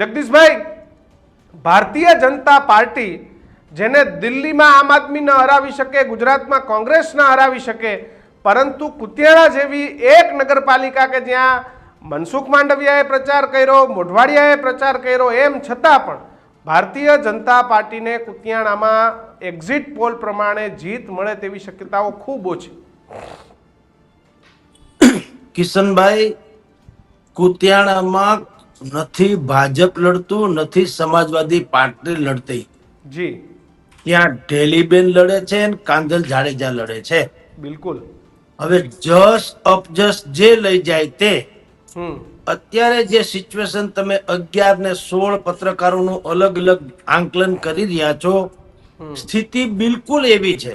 જગદીશભાઈ, Bharatiya Janata party જેને દિલ્હીમાં આમ આદમીને હરાવી શકે, ગુજરાતમાં કોંગ્રેસને હરાવી શકે, પરંતુ કુતિયાણા જેવી એક નગરપાલિકા કે જ્યાં મનસુખ માંડવિયાએ પ્રચાર કર્યો, મોઢવાડિયાએ પ્રચાર કર્યો, એમ છતાં પણ ભારતીય જનતા પાર્ટીને કુતિયાણામાં એક્ઝિટ પોલ પ્રમાણે જીત મળે તેવી શક્યતાઓ ખૂબ ઓછી. કિશનભાઈ, કુતિયાણામાં નથી ભાજપ લડતું, નથી સમાજવાદી પાર્ટી લડતી. જી, ત્યાં ઢેલીબેન લડે છે અને કાંધલ જાડેજા લડે છે. બિલકુલ. હવે જસ અપજસ જે લઈ જાય તે. હમ અત્યારે જે સિચ્યુએશન તમે 11 ને 16 પત્રકારોનું અલગ અલગ આંકલન કરી રહ્યા છો, સ્થિતિ બિલકુલ એવી છે.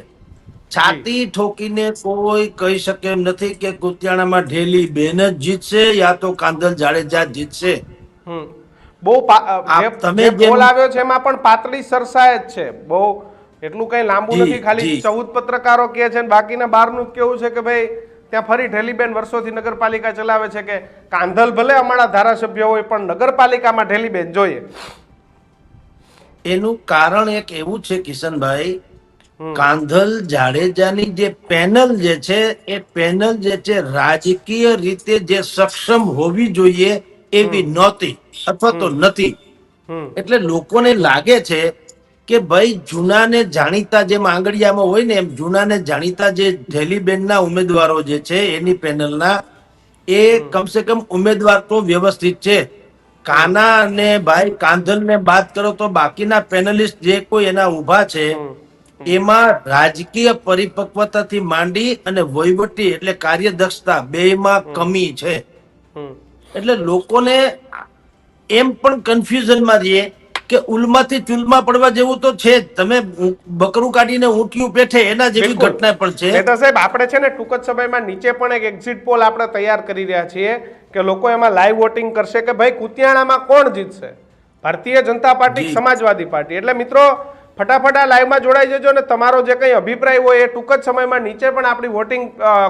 છાતી ઠોકીને કોઈ કહી શકે એમ નથી કે કુતિયાણામાં ઢેલી બેન જ જીતશે યા તો કાંધલ જાડેજા જીતશે. બહુ તમે પોલ આવ્યો છે એમાં પણ પાતળી સરસાય જ છે. બહુ એટલું કઈ લાંબુ નથી. ખાલી 14 પત્રકારો કહે છે, બાકીના 12 નું કેવું છે કે ભાઈ ત્યાં ફરી ઢેલીબેન વર્ષોથી નગરપાલિકા ચલાવે છે કે કાંધલ ભલે અમારા ધારાસભ્ય હોય પણ નગરપાલિકામાં ઢેલીબેન જોઈએ. એનું કારણ એક એવું છે કિશનભાઈ, કાંધલ જાડેજાની જે પેનલ જે છે એ પેનલ જે છે રાજકીય રીતે જે સક્ષમ હોવી જોઈએ એવી નહોતી અથવા તો નથી. એટલે લોકોને લાગે છે કે ભાઈ જૂના ને જાણીતા જેમ આંગળીયામાં હોય ને એમ જૂના ને જાણીતા જે ઢેલીબેનના ઉમેદવારો જે છે એની પેનલના એ કમસે કમ ઉમેદવાર તો વ્યવસ્થિત છે. કાના અને ભાઈ કાંધલ ને બાદ કરો તો બાકીના પેનલિસ્ટ જે કોઈ એના ઉભા છે એમાં રાજકીય પરિપક્વતાથી માંડી અને વહીવટી એટલે કાર્યદક્ષતા બેમાં કમી છે. એટલે લોકોને એમ પણ કન્ફ્યુઝનમાં રહીએ કે ઉલમાંથી ચૂલમાં પડવા જેવું તો છે જ. તમે બકરું કાઢીને ઊંટિયું પેઠે એના જેવી ઘટના પણ છે. મહેતા સાહેબ, આપણે છે ને ટૂંક જ સમયમાં નીચે પણ એક એક્ઝિટ પોલ આપણે તૈયાર કરી રહ્યા છીએ કે લોકો એમાં લાઈવ વોટિંગ કરશે કે ભાઈ કુતિયાણામાં કોણ જીતશે, ભારતીય જનતા પાર્ટી, સમાજવાદી પાર્ટી. એટલે મિત્રો ફટાફટ આ લાઈવમાં જોડાઈ જજો અને તમારો જે કંઈ અભિપ્રાય હોય એ ટૂંક જ સમયમાં નીચે પણ આપણી વોટિંગ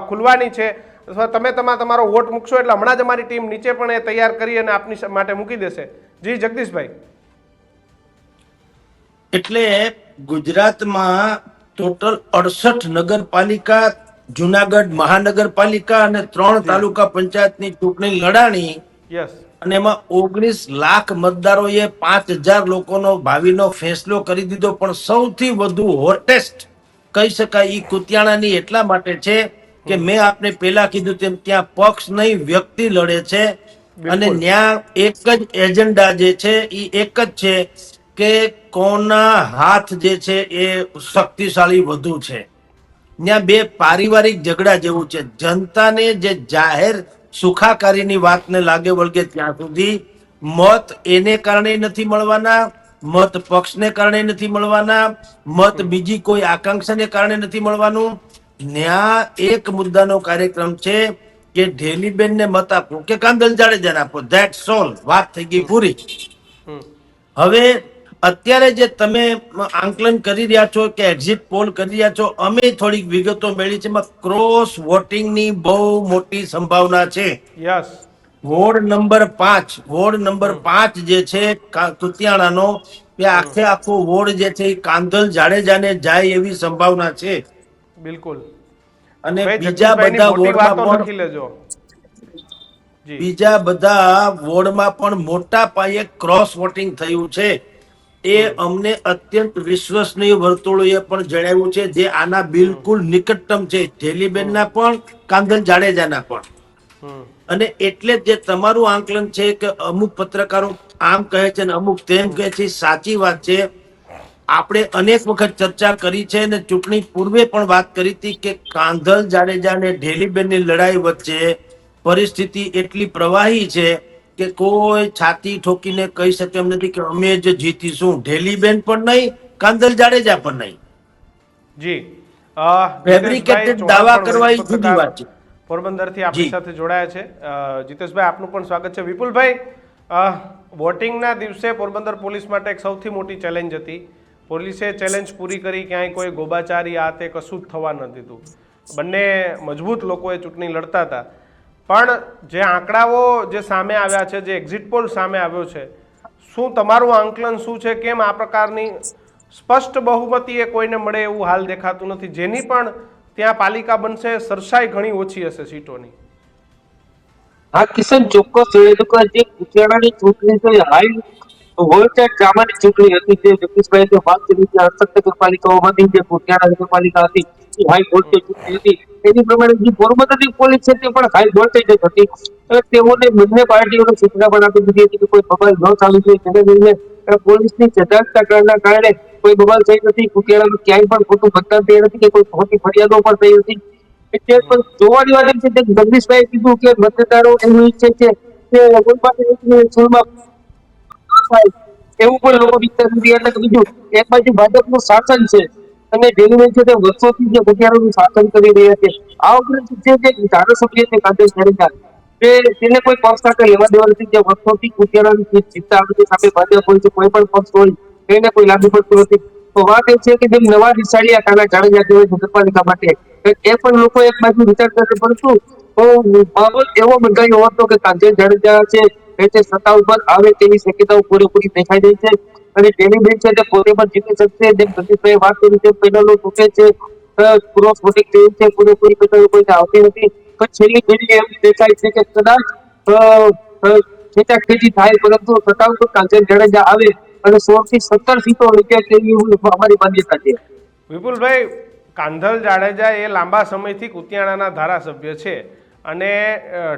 ખુલવાની છે. અથવા તમે તમારો વોટ મૂકશો એટલે હમણાં જ અમારી ટીમ નીચે પણ એ તૈયાર કરી અને આપની માટે મૂકી દેશે. જી જગદીશભાઈ. એટલે ગુજરાતમાં ટોટલ 68 નગરપાલિકા, જુનાગઢ મહાનગરપાલિકા અને 3 તાલુકા પંચાયતની ચૂંટણી લડાણી. યસ. અને એમાં 19 લાખ મતદારોએ 5000 લોકોનો ભાવિનો ફેસલો કરી દીધો. પણ સૌથી વધુ હોટેસ્ટ કહી શકાય એ કુતિયાણાની એટલા માટે છે કે મેં આપને પહેલા કીધું તેમ ત્યાં પક્ષ નહીં વ્યક્તિ લડે છે. અને ત્યાં એક જ એજન્ડા જે છે એ એક જ છે કે કોના હાથ જે છે એ શક્તિશાળી વધુ છે. ત્યાં બે પારિવારિક ઝઘડા જેવું છે. જનતાને જે જાહેર સુખાકારીની વાતને લાગે વળગે ત્યાં સુધી મત એને કારણે નથી મળવાના, મત પક્ષને કારણે નથી મળવાના, મત બીજી કોઈ આકાંક્ષાને કારણે નથી મળવાનું. ત્યાં એક મુદ્દાનો કાર્યક્રમ છે કે ઢેલીબેનને મત આપો કે કાંધલ જાડેજાને આપો, ધેટ્સ ઓલ. વાત થઈ ગઈ પૂરી. હવે અત્યારે જે તમે આંકલન કરી રહ્યા છો કે એક્ઝિટ પોલ કરી રહ્યા છો, અમે થોડીક વિગતો મેળવી છે. એમાં ક્રોસ વોટિંગની બહુ મોટી સંભાવના છે. યસ. વોર્ડ નંબર 5 જે છે કુતિયાણાનો, એ આખો વોર્ડ જે છે એ કાંધલ જાડેજાને જાય એવી સંભાવના છે. બિલકુલ. અને બીજા બધા વોર્ડમાં પણ મોટા પાયે ક્રોસ વોટિંગ થયું છે. એ અમને અત્યંત વિશ્વસનીય વર્તુળોએ પણ જણાવ્યું છે, જે આના બિલકુલ નિકટતમ છે, ઢેલીબેનના પણ કાંધલ જાડેજાના પણ. અને એટલે જે તમારું આંકલન છે કે અમુક પત્રકારો આમ કહે છે ને અમુક તેમ કહે છે, સાચી વાત છે. આપણે અનેક વખત ચર્ચા કરી છે અને ચૂંટણી પૂર્વે પણ વાત કરી હતી કે કાંધલ જાડેજા અને ઢેલીબેનની લડાઈ વચ્ચે પરિસ્થિતિ એટલી પ્રવાહી છે કે કોઈ છાતી ઠોકીને કહી શકે એમ નથી કે અમે જ જીતીશું. ઢેલીબેન પણ નહીં, કાંધલ જાડેજા પણ નહીં. જી, ફેબ્રિકેટેડ દાવા કરવા એ જુદી વાત છે. પોરબંદરથી આપણી સાથે જોડાયા છે જીતેશભાઈ, આપનું પણ સ્વાગત છે. વિપુલભાઈ, વોટિંગના દિવસે પોરબંદર પોલીસ માટે એક સૌથી મોટી ચેલેન્જ હતી. પોલીસે ચેલેન્જ પૂરી કરી, ક્યાંય કોઈ ગોબાચારી આ તે કશું જ થવા ન દીધું. બંને મજબૂત લોકોએ ચૂંટણી લડતા હતા. પણ જે આંકડાઓ જે સામે આવ્યા છે, જે એક્ઝિટ પોલ સામે આવ્યો છે, શું તમારું આંકલન શું છે? કેમ આ પ્રકારની સ્પષ્ટ બહુમતી એ કોઈને મળે એવું હાલ દેખાતું નથી? જેની પણ ત્યાં પાલિકા બનશે સરસાઈ ઘણી ઓછી હશે સીટોની. હા કિશન, ચોક્કસ એ લોકો જે કુતિયાણાની ચૂંટણી છે હાઈ વોલ્ટેજ ડ્રામાની ચૂંટણી હતી. જે જગદીશભાઈ જે વાત કરી કે 68 નગરપાલિકાઓમાંથી જે કુતિયાણા નગરપાલિકા હતી એ હાઈ વોલ્ટેજ ચૂંટણી હતી. એની પ્રમાણે જે પોરબંદરની પોલીસ છે તે પણ હાઈ વોલ્ટેજ જ હતી. તેઓને બંને પાર્ટીઓને સૂચના પણ આપી દીધી હતી કે કોઈ બબાલ ન ચાલુ જોઈએ, જેને લઈને પોલીસની સજાગતાના કારણે કોઈ બબાલ થઈ નથી. કુતિયાણામાં ક્યાંય પણ ખોટું મતદાન થઈ નથી કે કોઈ ખોટી ફરિયાદો પણ થઈ નથી. એટલે પણ જોવાની વાત એમ છે કે જગદીશભાઈએ કીધું કે મતદારો એવું ઈચ્છે છે કે કોઈ પાસે એક સ્કૂલમાં થાય એવું પણ લોકો વિચારી રહ્યા હતા. બીજું એક બાજુ ભાજપનું શાસન છે અને ડેલી છે તે વર્ષોથી જે કુતિયાણાનું શાસન કરી રહ્યા છે. આ ઉપરાંત જે ધારાસભ્ય છે કાંતેશ જાડેજા, તેને કોઈ પક્ષ સાથે લેવા દેવા નથી. જે વર્ષોથી કુતિયાણાની સીટ જીતતા આવે છે, સામે ભાજપ હોય છે, કોઈ પણ પક્ષ હોય એને કોઈ લાગુ પડતું નથી. તો વાત એ છે કે જેમ નવા નિશાળિયા કાના જાડેજા જેવા નગરપાલિકા માટે એ પણ લોકો એક બાજુ વિચારતા છે, પરંતુ માહોલ એવો બંધાયો હતો કે કાંતેશ જાડેજા છે તે સત્તા ઉપર આવે તેવી શક્યતાઓ પૂરેપૂરી દેખાઈ રહી છે. અને તેની બેન છે તે પોતે પણ જીતી શકશે. જેમ જગદીશભાઈ વાત કરી તેમ પેનલો તૂટે છે, ક્રોસ વોટિંગ થયું છે, પૂરેપૂરી પેનલો કોઈને આવતી નથી. પણ છેલ્લી ઘડી એમ દેખાય છે કે કદાચ ખેંચાખેંચી થાય, પરંતુ સત્તા ઉપર કાંતેશ જાડેજા આવે અને 16 થી 17 સીટો લઈ તેવી અમારી માન્યતા છે. વિપુલભાઈ, કાંધલ જાડેજા એ લાંબા સમયથી કુતિયાણાના ધારાસભ્ય છે અને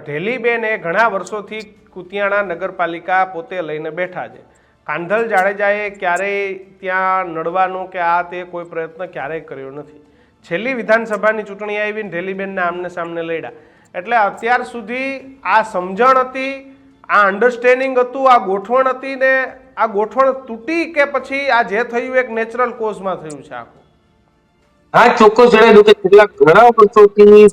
ઢેલીબેન એ ઘણા વર્ષોથી કુતિયાણા નગરપાલિકા પોતે લઈને બેઠા છે. કાંધલ જાડેજાએ ક્યારેય ત્યાં નડવાનો કે આ તે કોઈ પ્રયત્ન ક્યારેય કર્યો નથી. છેલ્લી વિધાનસભાની ચૂંટણી આવીને ઢેલીબેનને આમને સામને લડ્યા. એટલે અત્યાર સુધી આ સમજણ હતી, આ અન્ડરસ્ટેન્ડિંગ હતું, આ ગોઠવણ હતી ને આ ગોઠવણ તૂટી કે પછી આ જે થયું એક નેચરલ કોઝમાં થયું છે આખું? હા, ચોક્કસ જણાવ્યું કે છેલ્લા ઘણા વર્ષોથી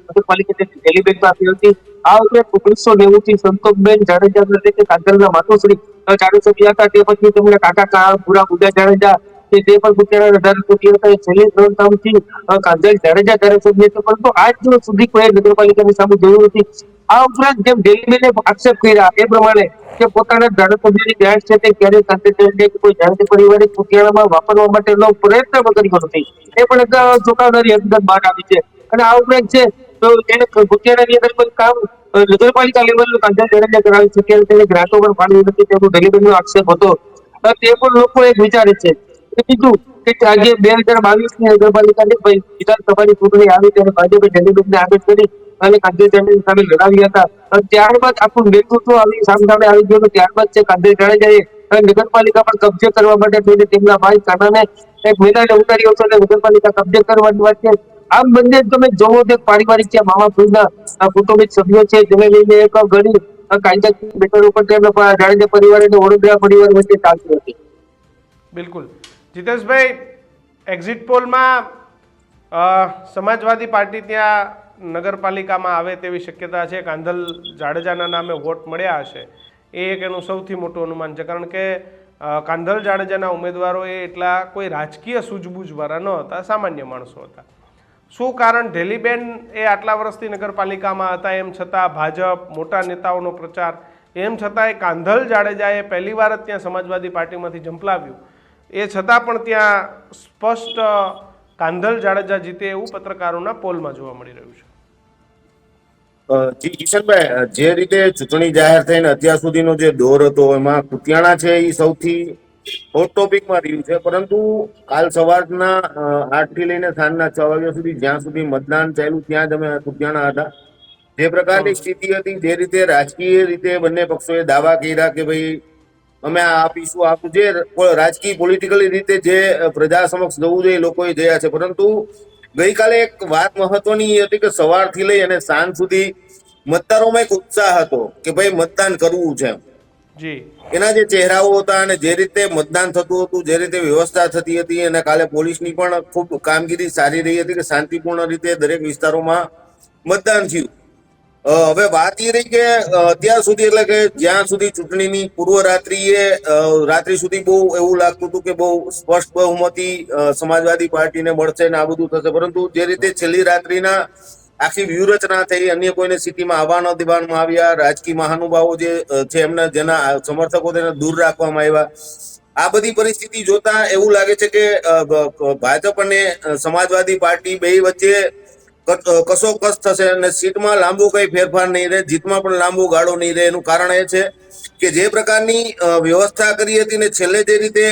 નગરપાલિકા ડેલીબેન આપી હતી. આ ઉપરાંત 1990 થી સંતોષબેન જાડેજા કે કાંકરના માતુશ્રી ધારાસભ્ય હતા. તે પછી તેમના કાકા ભૂરા બુડા જાડેજા કે તે પણ કુતિયાણા ધારાસભ્ય હતા. છેલ્લી 3 ટર્મથી કાંકર જાડેજા ધારાસભ્ય છે, પરંતુ આજ દિવસ સુધી કોઈ નગરપાલિકાની સામે જોયું નથી. આ ઉપરાંત જેમ ડેલીબેને આક્ષેપ કર્યા એ પ્રમાણે કે પોતાના ધારાસભ્યની ગ્રાન્ટ છે તે ક્યારેય કાંકર જાડેજા કોઈ જાણતી પરિવારે કુતિયાણામાં વાપરવા માટેનો પ્રયત્ન કર્યો નથી. એ પણ એક ચોંકાવનારી હકીકત બહાર આવી છે. અને આ ઉપરાંત છે તો એને કુતિયાણાની અંદર કોઈ કામ નગરપાલિકા લેવલનું કાંકર જાડેજા કરાવી શકે, તેને ગ્રાન્ટો પણ ફાળવી નથી, તેનો ડેલીબેનનો આક્ષેપ હતો. તે પણ લોકો એક વિચારે છે. બીજું કે આજે 2022ની નગરપાલિકાની વિધાનસભાની ચૂંટણી આવી ત્યારે ભાજપે ડેલીબેનને આગળ કરી અને કાંકર જાડેજા સામે લડાવ્યા હતા. અને ત્યારબાદ આખું નેતૃત્વ સામે આવી ગયું. ત્યારબાદ છે કાંકર જાડેજાએ નગરપાલિકા પર કબજે કરવા માટે થઈને તેમના ભાઈ કાનાને એક મેદાને ઉતાર્યો છે અને નગરપાલિકા કબજે કરવાની વાત છે. આમ બંને તમે જોવો તો પારિવારિક છે, મામા ફૂઈના કુટુંબિક સભ્યો છે, જેને લઈને એક ઘણી કાયદાકીય બેઠકો પર જાડેજા પરિવાર અને વડોદરા પરિવાર વચ્ચે ચાલતી હતી. બિલકુલ. જીતેશભાઈ, એક્ઝિટ પોલમાં સમાજવાદી પાર્ટી ત્યાં નગરપાલિકામાં આવે તેવી શક્યતા છે. કાંધલ જાડેજાના નામે વોટ મળ્યા હશે એ એક એનું સૌથી મોટું અનુમાન છે. કારણ કે કાંધલ જાડેજાના ઉમેદવારો એ એટલા કોઈ રાજકીય સૂઝબૂઝવાળા ન હતા, સામાન્ય માણસો હતા. શું કારણ ઢેલીબેન એ આટલા વર્ષથી નગરપાલિકામાં હતા, એમ છતાં ભાજપ, મોટા નેતાઓનો પ્રચાર, એમ છતાંય કાંધલ જાડેજાએ પહેલી વાર જ ત્યાં સમાજવાદી પાર્ટીમાંથી ઝંપલાવ્યું, એ છતાં પણ ત્યાં સ્પષ્ટ કાંધલ જાડેજા જીતે એવું પત્રકારોના પોલમાં જોવા મળી રહ્યું છે. જી કિશનભાઈ, જે રીતે ચૂંટણી જાહેર થઈને અત્યાર સુધીનો જે દોર હતો એમાં કુતિયાણા છે એ સૌથી હોટ ટોપિકમાં રહ્યું છે. પરંતુ કાલ સવારના 8 થી લઈને સાંજના 6 વાગ્યા સુધી જ્યાં સુધી મતદાન ચાલ્યું ત્યાં જ અમે કુતિયાણા હતા. જે પ્રકારની સ્થિતિ હતી, જે રીતે રાજકીય રીતે બંને પક્ષોએ દાવા કર્યા કે ભાઈ અમે આ આપીશું આપું, જે રાજકીય પોલિટિકલી રીતે જે પ્રજા સમક્ષ જવું જોઈએ લોકોએ જયા છે. પરંતુ ગઈકાલે એક વાત મહત્વની હતી કે સવારથી લઈ અને સાંજ સુધી મતદારોમાં એક ઉત્સાહ હતો કે ભાઈ મતદાન કરવું છે. જી, એના જે ચહેરાઓ હતા અને જે રીતે મતદાન થતું હતું, જે રીતે વ્યવસ્થા થતી હતી, અને કાલે પોલીસની પણ ખૂબ કામગીરી સારી રહી હતી કે શાંતિપૂર્ણ રીતે દરેક વિસ્તારોમાં મતદાન થયું. હવે વાત એ રહી કે અત્યાર સુધી એટલે કે જ્યાં સુધી ચૂંટણીની પૂર્વ રાત્રિ સુધી બહુ એવું લાગતું હતું કે બહુ સ્પષ્ટ બહુમતી સમાજવાદી પાર્ટીને મળશે ને આ બધું થશે. પરંતુ જે રીતે છેલ્લી રાત્રિના આખી વ્યૂહરચના થઈ, અન્ય કોઈને સિટીમાં આવવા ન દેવામાં આવ્યા, રાજકીય મહાનુભાવો જે છે એમના જેના સમર્થકો તેને દૂર રાખવામાં આવ્યા. આ બધી પરિસ્થિતિ જોતા એવું લાગે છે કે ભાજપ અને સમાજવાદી પાર્ટી બે વચ્ચે કસોકસ થશે અને સીટમાં લાંબુ કઈ ફેરફાર નહીં રહે, જીતમાં પણ લાંબુ ગાળો નહીં રહે. એનું કારણ એ છે કે જે પ્રકારની વ્યવસ્થા કરી હતી ને છેલ્લે જે રીતે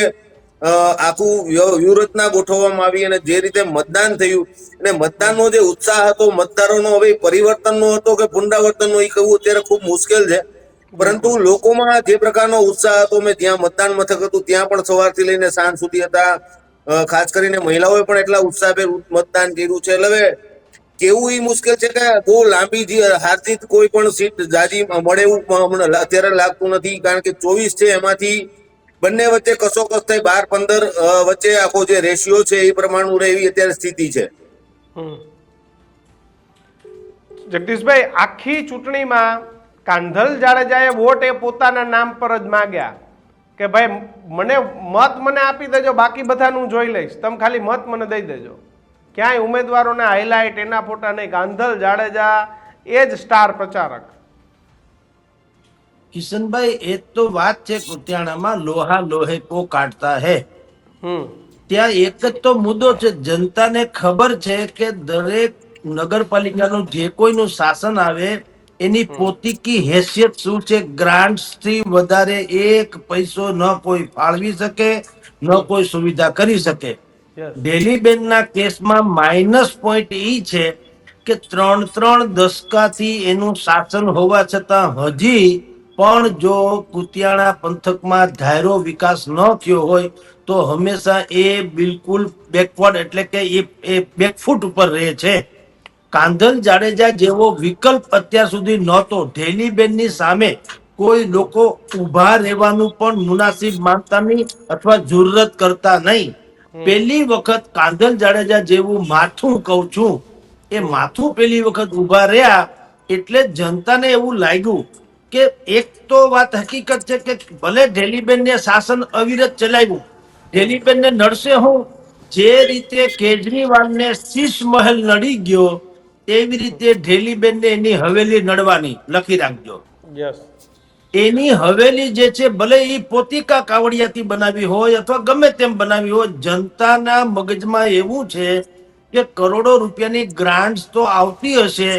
આખું વ્યૂહરચના ગોઠવવામાં આવી અને જે રીતે મતદાન થયું અને મતદાનનો જે ઉત્સાહ હતો મતદારોનો, હવે પરિવર્તનનો હતો કે પુનરાવર્તનનો એ કહેવું અત્યારે ખૂબ મુશ્કેલ છે. પરંતુ લોકોમાં જે પ્રકારનો ઉત્સાહ હતો, મેં જ્યાં મતદાન મથક હતું ત્યાં પણ સવારથી લઈને સાંજ સુધી હતા, ખાસ કરીને મહિલાઓએ પણ એટલા ઉત્સાહભેર મતદાન કર્યું છે. એટલે કેવું એ મુશ્કેલ છે કે બહુ લાંબી હારજીત કોઈ પણ સીટ જાજી મળે એવું અત્યારે લાગતું નથી, કારણ કે 24 છે એમાંથી બંને વચ્ચે કસોકસ થઈ 12-15 વચ્ચે આખો જે રેશિયો છે એ પ્રમાણનું રહે એવી અત્યારે સ્થિતિ છે. જગદીશભાઈ, આખી ચૂંટણીમાં કાંધલ જાડેજાએ વોટ એ પોતાના નામ પર જ માંગ્યા કે ભાઈ મને આપી દેજો, બાકી બધાનું જોઈ લઈશ, તમે ખાલી મત મને દઈ દેજો. ક્યાંય ઉમેદવારોને હાઇલાઇટ એના ફોટા નહીં, કાંધલ જાડેજા એ જ સ્ટાર પ્રચારક. કિશનભાઈ, એ તો વાત છે કુતિયાણામાં લોહા લોહે કો કાટતા હે. ત્યાં એક જ તો મુદ્દો છે, જનતાને ખબર છે કે દરેક નગરપાલિકાનું જે કોઈનું શાસન આવે એની પોતીકી હેસિયત શું છે. ગ્રાન્ટ્સ થી વધારે એક પૈસો ન કોઈ ફાળવી શકે, ન કોઈ સુવિધા કરી શકે. ડેલીબેનના કેસમાં માઇનસ પોઈન્ટ એ છે કે 3 દશકાથી એનું શાસન હોવા છતાં હજી પણ જો કુતિયાણા પંથકમાં ધાયરો વિકાસ ન થયો હોય તો હંમેશા એ બિલકુલ બેકવર્ડ એટલે કે એ બેકફૂટ ઉપર રહે છે. કાંધલ જાડેજા જેવો વિકલ્પ અત્યાર સુધી નહોતો. ઢેલીબેનની સામે કોઈ લોકો ઉભા રહેવાનું પણ મુનાસિબ માનતા નહીં અથવા જુર્રત કરતા નહીં. પહેલી વખત કાંધલ જાડેજા જેવું માથું કહું છું એ માથું પહેલી વખત ઉભા રહ્યા એટલે જનતાને એવું લાગ્યું કે એક તો વાત હકીકત છે કે ભલે ઢેલીબેનને શાસન અવિરત ચલાવ્યું, ઢેલીબેનને નડશે હું. જે રીતે કેજરીવાલને શીશ મહેલ નડી ગયો એવી રીતે ઢેલીબેનને એની હવેલી નડવાની, લખી રાખજો. એની હવેલી જે છે ભલે એ પોતિકા કાવડિયાથી બનાવી હોય અથવા ગમે તેમ બનાવી હોય, જનતાના મગજમાં એવું છે કે કરોડો રૂપિયાની ગ્રાન્ટ્સ તો આવતી હશે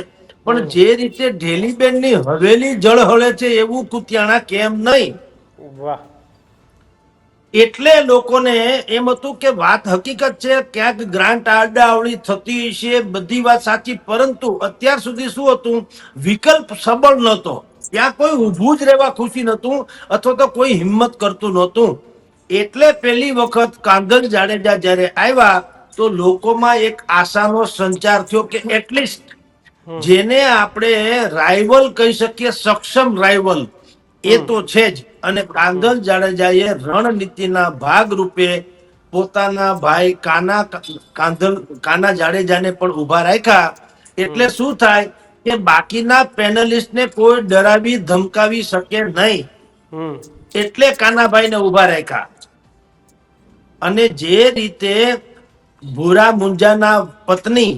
પણ જે રીતે ઢેલીબેનની હવેલી જળહળે છે એવું કુતિયાણા કેમ નહીં. એટલે લોકોને એમ હતું કે વાત હકીકત છે, ક્યાંક ગ્રાન્ટ આડાઅવળી થતી છે, બધી વાત સાચી, પરંતુ અત્યાર સુધી શું હતું, વિકલ્પ સબળ નહોતો. ત્યાં કોઈ ઊભું જ રહેવા ખુશી નહોતું અથવા તો કોઈ હિંમત કરતું નહોતું. એટલે પહેલી વખત કાંધલ જાડેજા જ્યારે આવ્યા તો લોકોમાં એક આશાનો સંચાર થયો કે એટલીસ્ટ જેને આપણે રાઇવલ કહી શકીએ, સક્ષમ રાઇવલ એ તો છે જ. અને કાંધલ જાડેજાએ રણનીતિના ભાગરૂપે પોતાના ભાઈ કાના જાડેજાને પણ ઉભા રાખ્યા. એટલે શું થાય કે બાકીના પેનલિસ્ટને કોઈ ડરાવી ધમકાવી શકે નહીં. એટલે કાનાભાઈને ઉભા રાખ્યા. અને જે રીતે ભૂરા મુંજાના પત્ની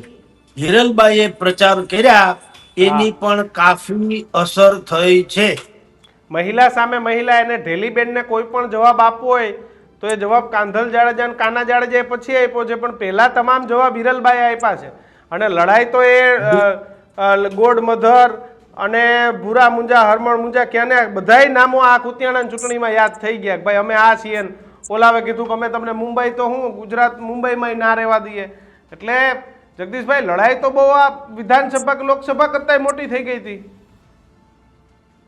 હિરલબાઈએ પ્રચાર કર્યા એની પણ કાફી અસર થઈ છે. મહિલા સામે મહિલા, એને ઢેલીબેનને કોઈ પણ જવાબ આપવો હોય તો એ જવાબ કાંધલ જાડેજા અને કાના જાડેજાએ પછી આપ્યો છે, પણ પહેલા તમામ જવાબ હિરલબાઈએ આપ્યા છે. અને લડાઈ તો એ ગોડ મધર અને ભૂરા મુંજા, હરમણ મુંજા, ક્યાંને બધાય નામો આ કુતિયાણાની ચૂંટણીમાં યાદ થઈ ગયા. ભાઈ અમે આ છીએ, ઓલાવે કીધું કે અમે તમને મુંબઈ તો હું ગુજરાત મુંબઈમાં ના રહેવા દઈએ. એટલે જગદીશભાઈ, લડાઈ તો બહુ આ વિધાનસભા કે લોકસભા કરતા મોટી થઈ ગઈ હતી.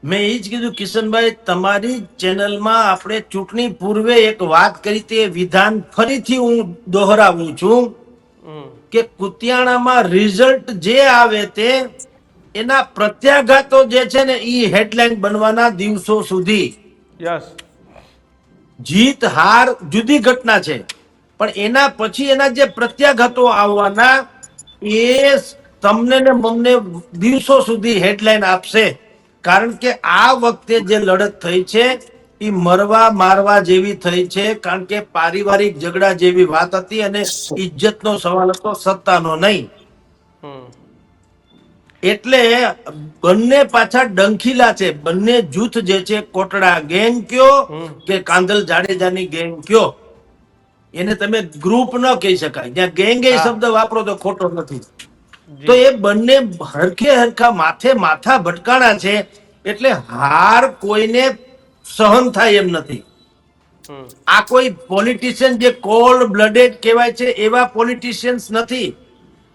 મેં એ જ કીધું કિશનભાઈ, તમારી ચેનલમાં આપણે ચૂંટણી પૂર્વે એક વાત કરી તે વિધાન ફરીથી હું દોહરાવું છું કે કુતિયાણામાં રિઝલ્ટ જે આવે તે એના પ્રત્યાઘાતો જે છે ને એ હેડલાઇન બનવાના દિવસો સુધી. જીત હાર જુદી ઘટના છે પણ એના પછી એના જે પ્રત્યાઘાતો આવવાના એ તમને ને મને દિવસો સુધી હેડલાઇન આપશે. કારણ કે આ વખતે જે લડત થઈ છે એ મરવા મારવા જેવી થઈ છે, કારણ કે પારિવારિક ઝઘડા જેવી વાત હતી અને ઇજ્જતનો સવાલ હતો, સત્તાનો નહીં. એટલે બંને પાછા ડંખીલા છે. બંને જૂથ જે છે, કોટડા ગેંગ કયો કે કાંધલ જાડેજાની ગેંગ કયો, એને તમે ગ્રુપ ન કહી શકાય. જ્યાં ગેંગ એ હા. શબ્દ વાપરો તો ખોટો નથી. જી. તો એ બંને હરખે હરખા માથા ભટકાણા છે. એટલે હાર કોઈને સહન થાય એમ નથી. હમ. આ કોઈ પોલિટિશિયન જે કોલ્ડ બ્લડેડ કહેવાય છે એવા પોલિટિશિયન્સ નથી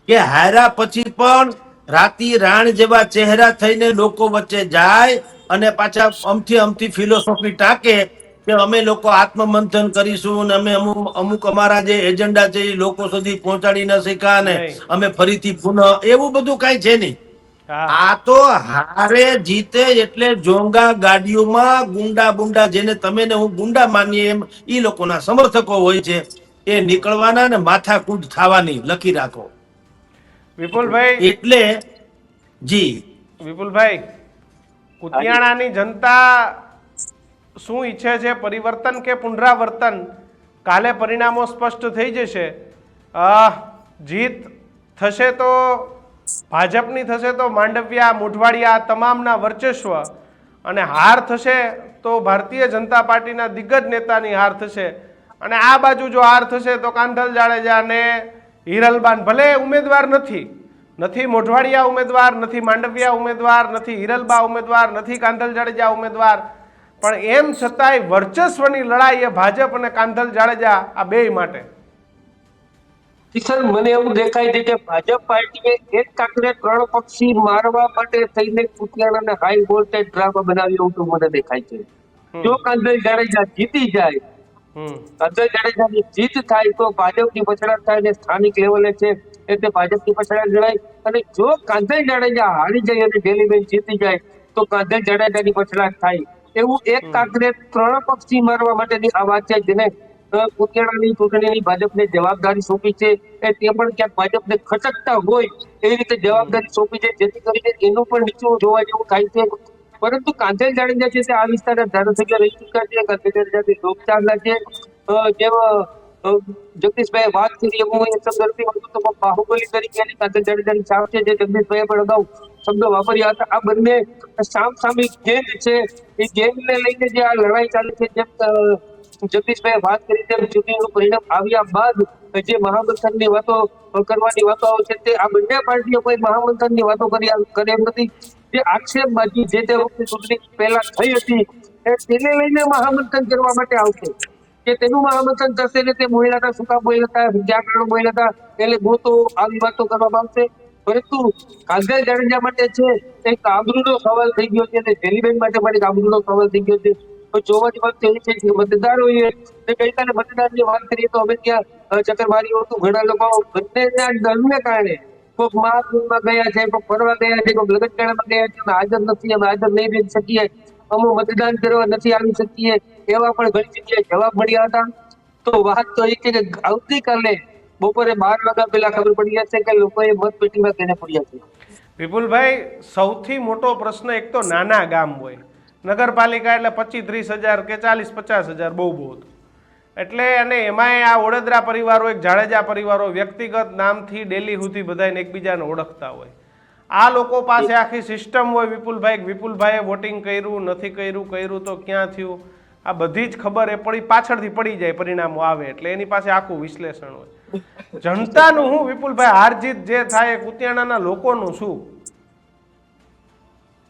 કે હાર્યા પછી પણ રાતી રાણ જેવા ચહેરા થઈને લોકો વચ્ચે જાય અને પાછા અમથી ફિલોસોફી ટાંકે કે અમે લોકો આત્મમંથન કરીશું ને અમે અમુક અમારા જે એજન્ડા છે એ લોકો સુધી પહોંચાડી ન શક્યા ને નહીં. અમે ફરીથી પુનઃ, એવું બધું કઈ છે નહીં. હા. આ તો હારે જીતે એટલે જોંગા ગાડીઓમાં ગુંડા જેને તમે ને હું ગુંડા માનીએ એમ ઈ લોકોના સમર્થકો હોય છે, એ નીકળવાના ને માથાકૂટ થવાની લખી રાખો. વિપુલભાઈ એટલે જી વિપુલભાઈ, કુતિયાણાની જનતા શું ઈચ્છે છે, પરિવર્તન કે પુનરાવર્તન? કાલે પરિણામો સ્પષ્ટ થઈ જશે. જીત થશે તો ભાજપની થશે તો માંડવિયા, મોઢવાડિયા તમામના વર્ચસ્વ, અને હાર થશે તો ભારતીય જનતા પાર્ટીના દિગ્ગજ નેતાની હાર થશે. અને આ બાજુ જો હાર થશે તો કાંધલ જાડેજા અને હિરલબાન, ભલે ઉમેદવાર નથી મોઢવાડિયા ઉમેદવાર, નથી માંડવિયા ઉમેદવાર, નથી હિરલબા ઉમેદવાર, નથી કાંધલ જાડેજા ઉમેદવાર, પણ એમ છતાંય વર્ચસ્વની લડાઈ એ ભાજપ અને કાંધલ જાડેજા આ બેય માટે. કિશન, મને એવું દેખાય છે કે ભાજપ પાર્ટીએ એક કાંકરે 3 પક્ષી મારવા માટે થઈને કુતિયાણાને હાઈ વોલ્ટેજ ડ્રામા બનાવ્યો એવું મને દેખાય છે. જો કાંધલ જાડેજા જીતી જાય, હમ. કાંધલ જાડેજાની જીત થાય તો ભાજપની પછડાટ થાય ને સ્થાનિક લેવલે છે એટલે ભાજપની પછડાટ જણાય. અને જો કાંધલ જાડેજા હારી જાય અને ડેલીબેન જીતી જાય તો કાંધલ જાડેજાની પછડાટ થાય. એવું એક કાંકરે 3 પક્ષી મારવા માટેની આ વાત છે, જેને કુતિયાણાની ચૂંટણીની ભાજપને જવાબદારી સોંપી છે. એ તે પણ ક્યાંક ભાજપને ખટકતા હોય એવી રીતે જવાબદારી સોંપી છે, જેથી કરીને એનું પણ નીચું જોવા જેવું થાય છે. પરંતુ કાંધલ જાડેજા છે તે આ વિસ્તારના ધારાસભ્ય રહી ચૂક્યા છે. કાંધલ જાડેજાની લોકચાહના છે. જેમ જગદીશભાઈ વાત કરી એવું એ સંદર્ભે હતું તો બાહુબલી તરીકેની કાંધલ જાડેજાની છાપ છે, જે જગદીશભાઈએ પણ અગાઉ શબ્દો વાપર્યા હતા. આ બંને સામસામી ગેંગ છે. એ ગેંગને લઈને જે આ લડાઈ ચાલે છે, જેમ જગદીશભાઈ વાત કરી તેમ ચૂંટણીનું પરિણામ આવ્યા બાદ જે મહામંથનની વાતો કરવાની વાતો છે, તે આ બંને પાર્ટીઓ કોઈ મહામંથનની વાતો કરે એમ નથી. જે આક્ષેપબાજી જે તે વખતે ચૂંટણી પહેલા થઈ હતી તેને લઈને મહામંથન કરવા માટે આવશે. કે તેનું મહામંથન થશે ને તે બોલ્યા હતા, શું કામ બોલ્યા હતા, ક્યાં કારણ બોલ્યા હતા, એટલે ગોતો આવી વાતો કરવામાં આવશે. પરંતુ કાંધલ જાડેજા માટે છે એક આબરૂનો સવાલ થઈ ગયો છે અને જેલીબેન માટે પણ એક આબરૂનો સવાલ થઈ ગયો છે. તો જોવાની વાત એ છે કે મતદારોએ ગઈકાલે મતદારની વાત કરીએ તો અમે ત્યાં ચક્કર માર્યું હતું. ઘણા લોકો બંનેના દળને કારણે કોઈક મહાકુંભમાં ગયા છે, કોઈક ફરવા ગયા છે, કોઈક લગનગાળામાં ગયા છે, અમે હાજર નથી, અમે હાજર નહીં રહી શકીએ, અમે મતદાન કરવા નથી આવી શકીએ, એવા પણ ઘણી જગ્યાએ જવાબ મળ્યા હતા. તો વાત તો એ છે કે આવતીકાલે બપોરે 12 વાગ્યા પહેલા ખબર પડી જશે કે લોકોએ મતપેટીમાં કેને પડ્યા છે. વિપુલભાઈ, સૌથી મોટો પ્રશ્ન એક તો નાના ગામ હોય, નગરપાલિકા એટલે 25-30 હજાર કે 40-50 હજાર બહુ હતું. એટલે અને એમાંય આ વડોદરા પરિવારો, એક જાડેજા પરિવારો વ્યક્તિગત નામથી ડેલી સુધી બધાને એકબીજાને ઓળખતા હોય. આ લોકો પાસે આખી સિસ્ટમ હોય વિપુલભાઈ, વિપુલભાઈએ વોટિંગ કર્યું નથી કર્યું તો ક્યાં થયું, આ બધી જ ખબર એ પાછળથી પડી જાય પરિણામો આવે એટલે એની પાસે આખું વિશ્લેષણ હોય. જનતાનું શું વિપુલભાઈ, હાર જીત જે થાય કુતિયાણાના લોકોનું શું?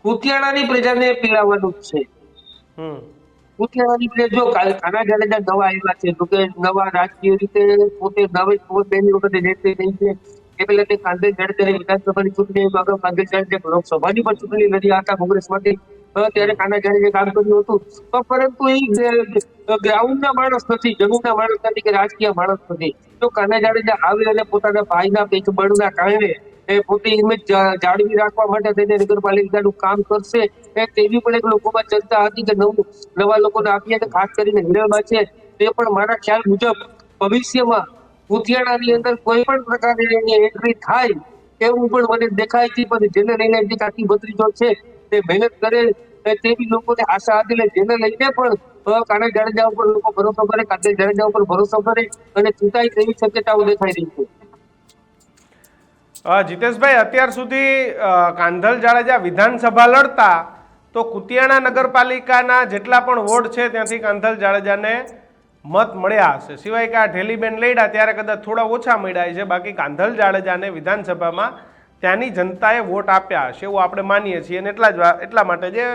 કુતિયાણાની પ્રજાને પીડાવવાનું જ છે. કુતિયાણાની પ્રજા જો કાના જાડેજા નવા આવ્યા છે તો કે નવા રાજકીય રીતે પોતે પહેલી વખતે નેતૃત્વ થઈ છે. એ પહેલા તે કાંધલ જાડેજાની વિધાનસભાની ચૂંટણી અગાઉ કાંધલ જાડેજા લોકસભાની પણ ચૂંટણી લડી હતા કોંગ્રેસમાંથી. ત્યારે કાના જાડેજાએ કામ કર્યું હતું. પરંતુ એ ગ્રાઉન્ડના માણસ નથી, જમીનના માણસ નથી કે રાજકીય માણસ નથી. તો કાના જાડેજા આવી અને પોતાના ભાઈના પેટબળના કારણે એ પોતે ઇમેજ જાળવી રાખવા માટે થઈને નગરપાલિકાનું કામ કરશે તેવી પણ એક લોકોમાં ચર્ચા હતી કે નવા લોકોને આપીએ તો ખાસ કરીને હિરલબા છે તે પણ મારા ખ્યાલ મુજબ ભવિષ્યમાં કુતિયાણાની અંદર કોઈ પણ પ્રકારની એની એન્ટ્રી થાય એવું પણ મને દેખાય છે. પણ જેને લઈને જે કાકી ભત્રીજો છે તે મહેનત કરે તેવી લોકોને આશા હતી. જેને લઈને પણ કાના જાડેજા ઉપર લોકો ભરોસો કરે, કાંધલ જાડેજા ઉપર ભરોસો કરે અને ચૂંટાઈ તેવી શક્યતાઓ દેખાઈ રહી છે. જીતેશભાઈ, અત્યાર સુધી કાંધલ જાડેજા વિધાનસભા લડતા તો કુતિયાણા નગરપાલિકાના જેટલા પણ વોર્ડ છે ત્યાંથી કાંધલ જાડેજાને મત મળ્યા હશે, સિવાય કે આ ઢેલીબેન લડ્યા ત્યારે કદાચ થોડા ઓછા મળ્યા છે. બાકી કાંધલ જાડેજાને વિધાનસભામાં ત્યાંની જનતાએ વોટ આપ્યા હશે એવું આપણે માનીએ છીએ, અને એટલા માટે જે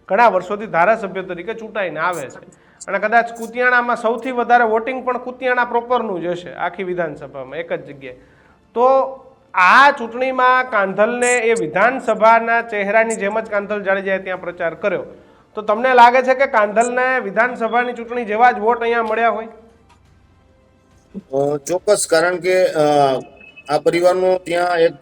ઘણા વર્ષોથી ધારાસભ્ય તરીકે ચૂંટાઈને આવે છે. અને કદાચ કુતિયાણામાં સૌથી વધારે વોટિંગ પણ કુતિયાણા પ્રોપરનું જ હશે આખી વિધાનસભામાં એક જ જગ્યાએ. તો આ ચૂંટણીમાં કાંધલને એ વિધાનસભાના ચહેરાની જેમ જ કાંધલ જાડેજાએ ત્યાં પ્રચાર કર્યો, તો તમને લાગે છે કે કાંધલને વિધાનસભાની ચૂંટણી જેવા જ વોટ અહીંયા મળ્યા હોય? ચોક્કસ, કારણ કે આ પરિવારનો ત્યાં એક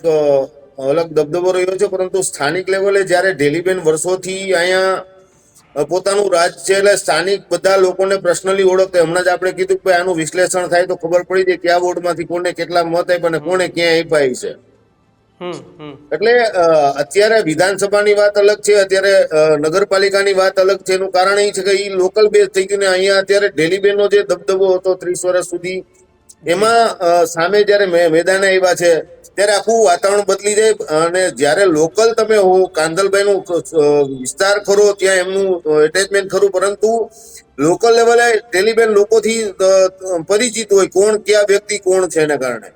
અલગ દબદબો રહ્યો છે, પરંતુ સ્થાનિક લેવલે જ્યારે ઢેલીબેન વર્ષોથી અહીંયા પોતાનું રાજ છે, એટલે સ્થાનિક બધા લોકોને પર્સનલી ઓળખતે. હમણાં જ આપણે કીધું કે આનું વિશ્લેષણ થાય તો ખબર પડી જાય કયા વોર્ડમાંથી કોને કેટલા મત આપ્યા અને કોને ક્યાં આપ્યા છે. એટલે અત્યારે વિધાનસભાની વાત અલગ છે, અત્યારે નગરપાલિકાની વાત અલગ છે. એનું કારણ એ છે કે એ લોકલ બેઝ થઈ ગયું ને અહીંયા અત્યારે ઢેલીબેનનો જે દબદબો હતો 30 વર્ષ સુધી, એમાં સામે જયારે મેદાને આવ્યા છે ત્યારે આખું વાતાવરણ બદલી જાય. અને જયારે લોકલ તમે હો, કાંધલભાઈનું વિસ્તાર ખરો, ત્યાં એમનું એટેચમેન્ટ ખરું, પરંતુ લોકલ લેવલે ઢેલીબેન લોકોથી પરિચિત હોય કોણ કયા વ્યક્તિ કોણ છે એના કારણે.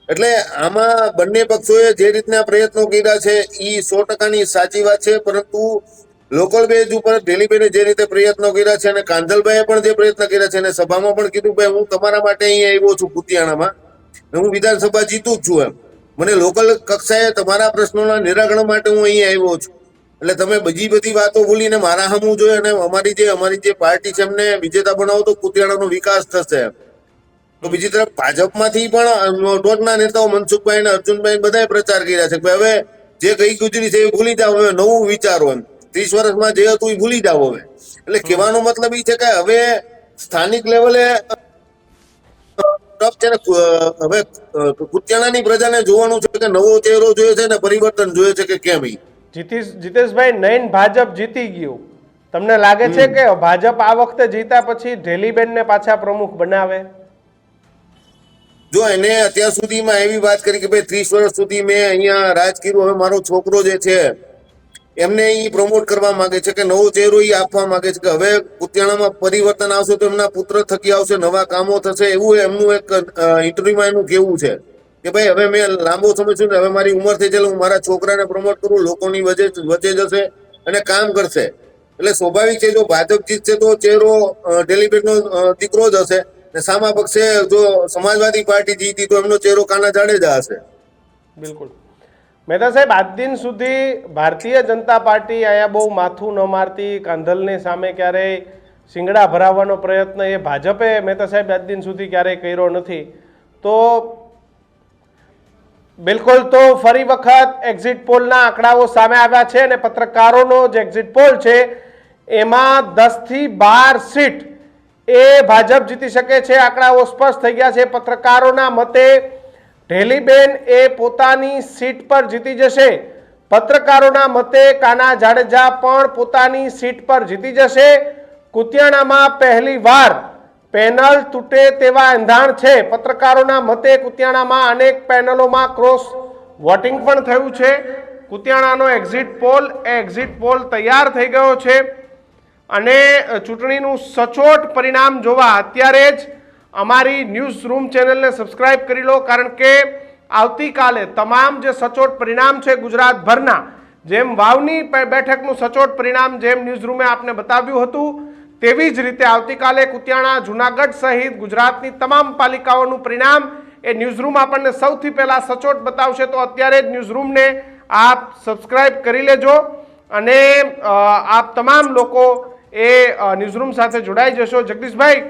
એટલે આમાં બંને પક્ષોએ જે રીતના પ્રયત્નો કર્યા છે એ 100%ની સાચી વાત છે, પરંતુ લોકલ બેઝ ઉપર ઢેલીબેને જે રીતે પ્રયત્નો કર્યા છે અને કાંધલભાઈએ પણ જે પ્રયત્ન કર્યા છે, અને સભામાં પણ કીધું કે હું તમારા માટે અહીંયા આવ્યો છું કુતિયાણામાં, હું વિધાનસભા જીતું જ છું, એમ મને લોકલ કક્ષાએ તમારા પ્રશ્નોના નિરાકરણ માટે હું અહીંયા આવ્યો છું. એટલે તમે બીજી બધી વાતો ભૂલીને મારા હમું જોઈએ અને અમારી જે પાર્ટી છે એમને વિજેતા બનાવો તો કુતિયાણાનો વિકાસ થશે. તો બીજી તરફ ભાજપમાંથી પણ ટોચના નેતાઓ મનસુખભાઈ અને અર્જુનભાઈ બધાએ પ્રચાર કર્યા છે કે હવે જે ગઈ ગુજરી છે એ ભૂલી જાવ, હવે નવું વિચારો, એમ 30 વર્ષમાં જે હતું એ ભૂલી જાવ હવે. એટલે કહેવાનો મતલબ એ છે કે હવે સ્થાનિક લેવલે હવે કુતિયાણાની પ્રજાને જોવાનું છે કે નવો ચહેરો જોઈએ છે ને પરિવર્તન જોઈએ છે કે કેમ. જીતેશભાઈ, નૈન ભાજપ જીતી ગયું, તમને લાગે છે કે ભાજપ આ વખતે જીતા પછી ઢેલીબેનને પાછા પ્રમુખ બનાવે? જો એને અત્યાર સુધીમાં એવી વાત કરી કે ભાઈ 30 વર્ષ સુધી મેં અહીંયા રાજ કર્યું, હવે મારો છોકરો જે છે એમને એ પ્રમોટ કરવા માંગે છે કે નવો ચહેરો એ આપવા માંગે છે કે હવે કુતિયાણામાં પરિવર્તન આવશે તો એમના પુત્ર થકી આવશે, નવા કામો થશે, એવું એમનું એક ઇન્ટરવ્યુમાં એનું કેવું છે કે ભાઈ હવે મેં લાંબો સમય છું ને હવે મારી ઉંમર થઈ છે, હું મારા છોકરાને પ્રમોટ કરું, લોકોની વચ્ચે જશે અને કામ કરશે. એટલે સ્વાભાવિક છે જો ભાજપ જીતશે તો ચહેરો ઢેલીબેનનો દીકરો જ હશે, ને સામા પક્ષે જો સમાજવાદી પાર્ટી જીતી તો એમનો ચહેરો કાના જાડેજા હશે. બિલકુલ. મહેતા સાહેબ, આજ દિન સુધી ભારતીય જનતા પાર્ટી અહીંયા બહુ માથું ન મારતી, કાંધલની સામે ક્યારેય શિંગડા ભરાવવાનો પ્રયત્ન એ ભાજપે મહેતા સાહેબ આજ દિન સુધી ક્યારેય કર્યો નથી. તો બિલકુલ, તો ફરી વખત એક્ઝિટ પોલના આંકડાઓ સામે આવ્યા છે અને પત્રકારોનો જે એક્ઝિટ પોલ છે એમાં 10 થી 12 સીટ એ ભાજપ જીતી શકે છે. આંકડાઓ સ્પષ્ટ થઈ ગયા છે. પત્રકારોના મતે ઢેલીબેન એ પોતાની સીટ પર જીતી જશે. પત્રકારોના મતે કાના જાડેજા પણ પોતાની સીટ પર જીતી જશે. કુતિયાણામાં પહેલી વાર પેનલ તૂટે તેવા એંધાણ છે. પત્રકારોના મતે કુતિયાણામાં અનેક પેનલોમાં ક્રોસ વોટિંગ પણ થયું છે. કુતિયાણાનો એક્ઝિટ પોલ તૈયાર થઈ ગયો છે અને ચૂંટણીનું સચોટ પરિણામ જોવા અત્યારે જ અમારી ન્યૂઝ રૂમ ચેનલને સબસ્ક્રાઇબ કરી લો, કારણ કે આવતીકાલે તમામ જે સચોટ પરિણામ છે ગુજરાતભરના, જેમ વાવની બેઠકનું સચોટ પરિણામ જેમ ન્યૂઝ રૂમે આપને બતાવ્યું હતું તેવી જ રીતે આવતીકાલે કુતિયાણા, જુનાગઢ સહિત ગુજરાતની તમામ પાલિકાઓનું પરિણામ એ ન્યૂઝ રૂમ આપણને સૌથી પહેલા સચોટ બતાવશે. તો અત્યારે જ ન્યૂઝ રૂમને આપ સબસ્ક્રાઇબ કરી લેજો અને આપ તમામ લોકો એ ન્યૂઝરૂમ સાથે જોડાઈ જશો. જગદીશભાઈ,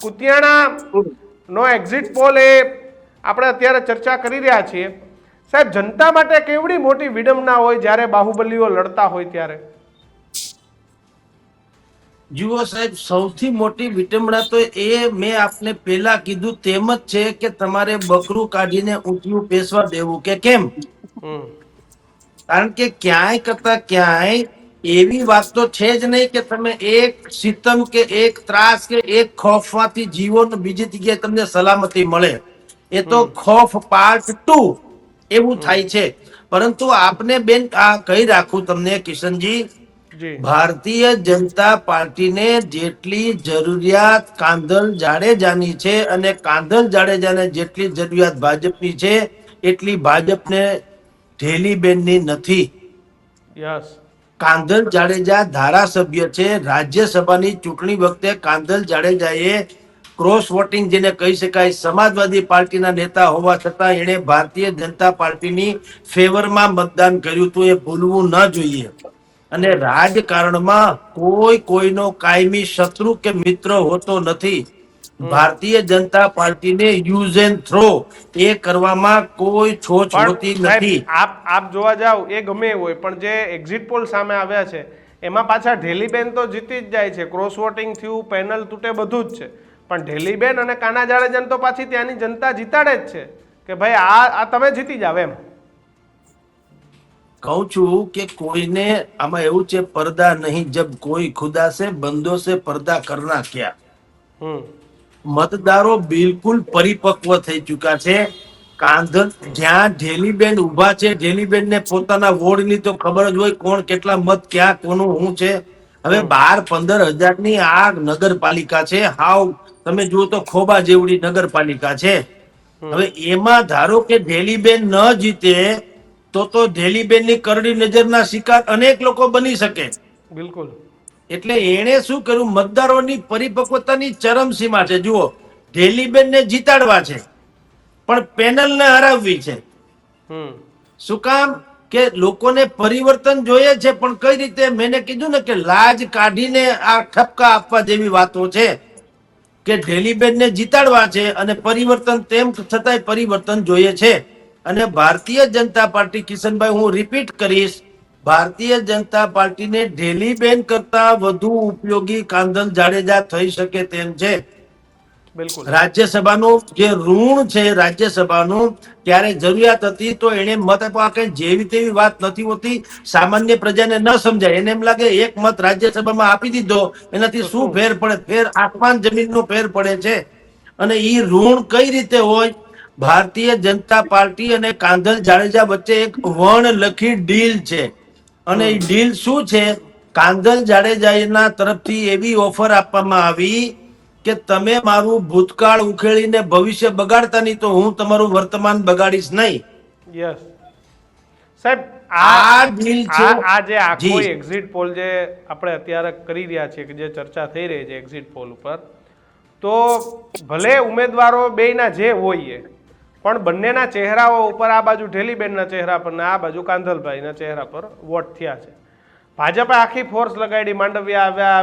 કુતિયાણાનો એક્ઝિટ પોલ એ આપણે અત્યારે ચર્ચા કરી રહ્યા છીએ. સાહેબ, જનતા માટે કેવડી મોટી વિડંબના હોય જ્યારે બાહુબલીઓ લડતા હોય ત્યારે? જુઓ સાહેબ, સૌથી મોટી વિટંબણા તો એ મેં આપને પહેલા કીધું તેમ જ છે કે તમારે બકરું કાઢીને ઊંટિયું પેસવા દેવું કે કેમ. કારણ કે ક્યાંય કરતા ક્યાંય એવી વાત તો છે જ નહીં કે તમે એક સિતમ કે એક ત્રાસ કે એક ખોફમાંથી જીવો ને બીજી જગ્યાએ તમને સલામતી મળે. એ તો ખોફ પાર્ટ 2. એવું થાય છે. પરંતુ આપને બેન આ કહી રાખું તમને કિશનજી, જી ભારતીય જનતા પાર્ટીને જેટલી જરૂરિયાત કાંધલ જાડેજાની છે અને કાંધલ જાડેજાને જેટલી જરૂરિયાત ભાજપની છે એટલી ભાજપને ઢેલીબેનની નથી. યસ કાંધલ જાડેજા ધારાસભ્ય છે. રાજ્યસભાની ચૂંટણી વખતે કાંધલ જાડેજાએ ક્રોસ વોટિંગ જેને કહી શકાય, સમાજવાદી પાર્ટીના નેતા હોવા છતાં એણે ભારતીય જનતા પાર્ટીની ફેવરમાં મતદાન કર્યું હતું. એ ભૂલવું ન જોઈએ. અને રાજકારણમાં કોઈ કોઈનો કાયમી શત્રુ કે મિત્ર હોતો નથી. ભારતીય જનતા પાર્ટીને યુઝ એન્ડ થ્રો એ કરવામાં કોઈ છોછ હોતી પણ નથી. સાહેબ આપ જોવા જાવ એ ગમે એવું હોય, પણ જે એક્ઝિટ પોલ સામે આવ્યા છે એમાં પાછા ઢેલીબેન તો જીતી જ જાય છે. ક્રોસ વોટિંગ થયું, પેનલ તૂટે, બધું જ છે. પણ ઢેલીબેન અને કાના જાડેજાને તો પાછી ત્યાંની જનતા જીતાડે જ છે કે ભાઈ આ તમે જીતી જાવ એમ. કહું છું કે કોઈને આમાં એવું છે, पर्दा नहीं जब कोई खुदा से बंदों से पर्दा करना क्या. હમ મતદારો બિલકુલ પરિપક્વ થઈ ચુક્યા છે. કાંધલ જ્યાં ઢેલીબેન ઉભા છે, ઢેલીબેન ને પોતાના વોર્ડની તો ખબર જ હોય કોણ કેટલા મત ક્યાં કોનું શું છે. હવે 12-15 હજારની આ નગરપાલિકા છે. હાવ તમે જુઓ તો ખોબા જેવડી નગરપાલિકા છે. હવે એમાં ધારો કે ઢેલીબેન ન જીતે તો ઢેલીબેનની કરડી નજરના શિકાર અનેક લોકો બની શકે. બિલકુલ એટલે એણે શું કર્યું, મતદારોની પરિપક્વતાની ચરમસીમા છે. જુઓ, ઢેલીબેનને જીતાડવા છે પણ પેનલને હરાવવી છે. હમ શું કામ કે લોકોને પરિવર્તન જોઈએ છે, પણ કઈ રીતે? મેં કીધું ને કે લાજ કાઢીને આ ઠપકા આપવા જેવી વાતો છે કે ઢેલીબેનને જીતાડવા છે અને પરિવર્તન તેમ છતાંય પરિવર્તન જોઈએ છે. અને ભારતીય જનતા પાર્ટી, કિશનભાઈ હું રિપીટ કરીશ, ભારતીય જનતા પાર્ટીને ઢેલીબેન કરતા વધુ ઉપયોગી કાંધલ જાડેજા થઈ શકે તેમ છે. બિલકુલ રાજ્યસભાનું જે ઋણ છે, રાજ્યસભાનું ત્યારે જરૂરિયાત હતી તો એને મત આપવા કે જેવી તેવી વાત નથી હોતી. સામાન્ય પ્રજાને ન સમજાય, એને એમ લાગે એક મત રાજ્યસભામાં આપી દીધો એનાથી શું ફેર પડે? ફેર આસમાન જમીનનો ફેર પડે છે. અને ઈ ઋણ કઈ રીતે હોય? ભારતીય જનતા પાર્ટી અને કાંધલ જાડેજા વચ્ચે એક વણલખી ડીલ છે. અને એ ડીલ શું છે? કાંધલ જાડેજાના તરફથી એવી ઓફર આપવામાં આવી કે તમે મારું ભૂતકાળ ઉખેડીને ભવિષ્ય બગાડતા નહીં તો હું તમારું વર્તમાન બગાડીશ નહીં. યસ સાહેબ આ ડીલ છે. આ જે આખો જી. એક્ઝિટ પોલ જે આપણે અત્યારે કરી રહ્યા છીએ કે જે ચર્ચા થઈ રહી છે એક્ઝિટ પોલ ઉપર, તો ભલે ઉમેદવારો બેયના જે હોય પણ બંનેના ચહેરાઓ ઉપર આ બાજુ ઢેલીબેનના ચહેરા પર ને આ બાજુ કાંધલભાઈના ચહેરા પર વોટ થયા છે. ભાજપે આખી ફોર્સ લગાડી, માંડવિયા આવ્યા,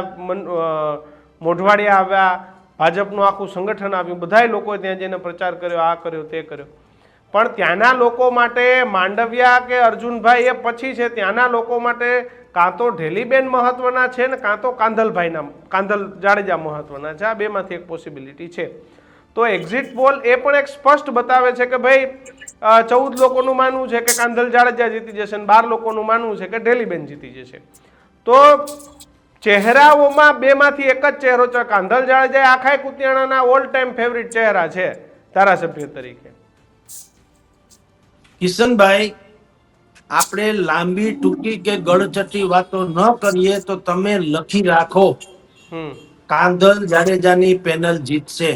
મોઢવાડિયા આવ્યા, ભાજપનું આખું સંગઠન આવ્યું, બધાય લોકોએ ત્યાં જઈને પ્રચાર કર્યો, આ કર્યો તે કર્યો. પણ ત્યાંના લોકો માટે માંડવિયા કે અર્જુનભાઈ એ પછી છે. ત્યાંના લોકો માટે કાં તો ઢેલીબેન મહત્વના છે ને કાં તો કાંધલ જાડેજા મહત્વના છે. આ બેમાંથી એક પોસિબિલિટી છે. તો એક્ઝિટ પોલ એ પણ એક સ્પષ્ટ બતાવે છે કે ભાઈ 14 લોકોનું માનવું છે કે કાંધલ જાડેજા જીતી જશે અને 12 લોકોનું માનવું છે કે ઢેલીબેન જીતી જશે. તો ચહેરાઓમાં બેમાંથી એક જ ચહેરો છે. કાંધલ જાડેજા આખા કુતિયાણાના ઓલ ટાઈમ ફેવરિટ ચહેરા છે ધારાસભ્ય તરીકે. કિશનભાઈ, આપણે લાંબી ટૂંકી કે ગળચટી વાતો ન કરીએ તો તમે લખી રાખો, કાંધલ જાડેજાની પેનલ જીતશે.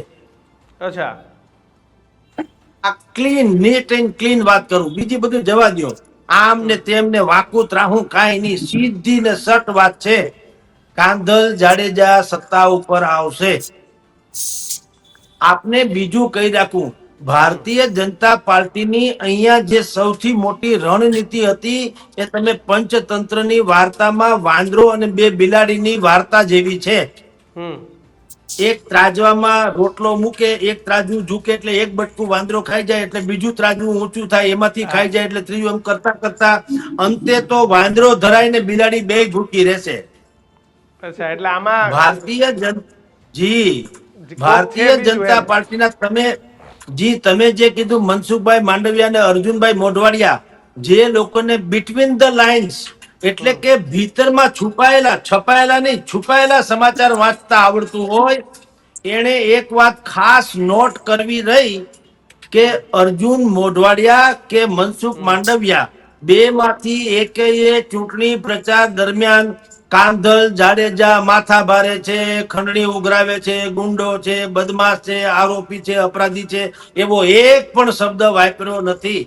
અચ્છા, આ ક્લીન, નીટ એન્ડ ક્લીન વાત કરું, બીજી બધું જવા દો. આમ ને તેમ ને વાકું ત્રાહું કાંઈ નહીં, સીધી ને સટ વાત છે. કાંધલ જાડેજા સત્તા ઉપર આવશે. આપને બીજું કહી રાખું, ભારતીય જનતા પાર્ટીની અહીંયા જે સૌથી મોટી રણનીતિ હતી એ તમે પંચતંત્રની વાર્તામાં વાંદરો અને બે બિલાડીની વાર્તા જેવી છે. એક ત્રાજવામાં રોટલો મૂકે, એક ત્રાજવું ઝૂકે એટલે એક બટકું વાંદરો ખાઈ જાય એટલે બીજું ત્રાજવું ઊંચું થાય, એમાંથી ખાઈ જાય એટલે ત્રીજું, એમ કરતા કરતા અંતે તો વાંદરો ધરાઈને બિલાડી બે ભૂકી રહેશે. અચ્છા, એટલે આમાં ભારતીય જનતા પાર્ટીના તમે જે કીધું મનસુખભાઈ માંડવિયા અને અર્જુનભાઈ મોઢવાડિયા, જે લોકોને બિટવીન ધ લાઇન્સ એટલે કે ભીતરમાં છપાયેલા નહીં, છુપાયેલા સમાચાર વાંચતા આવડતું હોય, એને એક વાત ખાસ નોટ કરવી રહી કે અર્જુન મોઢવાડિયા કે મનસુખ માંડવિયા બે માંથી એકેય ચૂંટણી પ્રચાર દરમિયાન કાંધલ જાડેજા માથા ભારે છે, ખંડણી ઉઘરાવે છે, ગુંડો છે, બદમાશ છે, આરોપી છે, અપરાધી છે એવો એક પણ શબ્દ વાપર્યો નથી.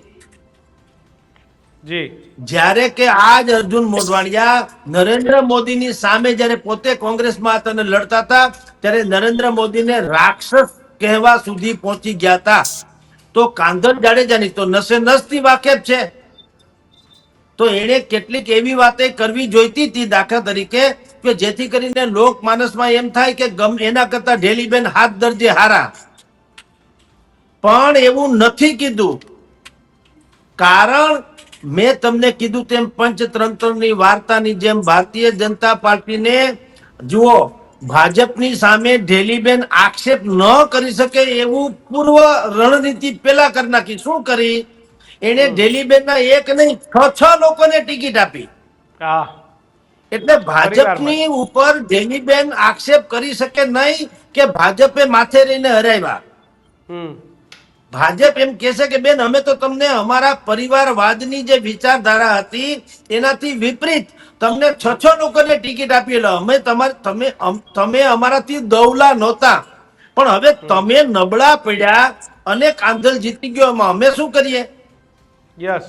જી જ્યારે કે આજ અર્જુન મોઢવાડિયા નરેન્દ્ર મોદીની સામે જ્યારે પોતે કોંગ્રેસમાં હતા અને લડતા હતા ત્યારે નરેન્દ્ર મોદીને રાક્ષસ કહેવા સુધી પહોંચી ગયા હતા. તો કાંધલ જાડેજાની તો નસે નસથી વાકેફ છે. તો એણે કેટલીક એવી વાતે કરવી જોઈતી હતી, દાખલા તરીકે કે જેથી કરીને લોકમાનસમાં એમ થાય કે એના કરતા ઢેલીબેન હાથ દરજે હારા. પણ એવું નથી કીધું. કારણ મેં તમને કીધું તેમ પંચતંત્રની વાર્તાની જેમ ભારતીય જનતા પાર્ટીને જુઓ, ભાજપની સામે ઢેલીબેન આક્ષેપ ન કરી શકે એવું પૂર્વ રણનીતિ પેલા કરી નાખી. શું કરી? એને ઢેલીબેનના એક નહીં 6 લોકોને ટિકિટ આપી. હા એટલે ભાજપની ઉપર ઢેલીબેન આક્ષેપ કરી શકે નહીં કે ભાજપે માથે રહીને હરાવ્યા. હમ ભાજપ એમ કહેશે કે બેન અમે તો તમને અમારા પરિવારવાદની જે વિચારધારા હતી એનાથી વિપરીત તમને 6 લોકોને ટિકિટ આપી. એટલે અમે તમે અમારાથી દવલા નહોતા, પણ હવે તમે નબળા પડ્યા અને કાંધલ જીતી ગયો, એમાં અમે શું કરીએ? યસ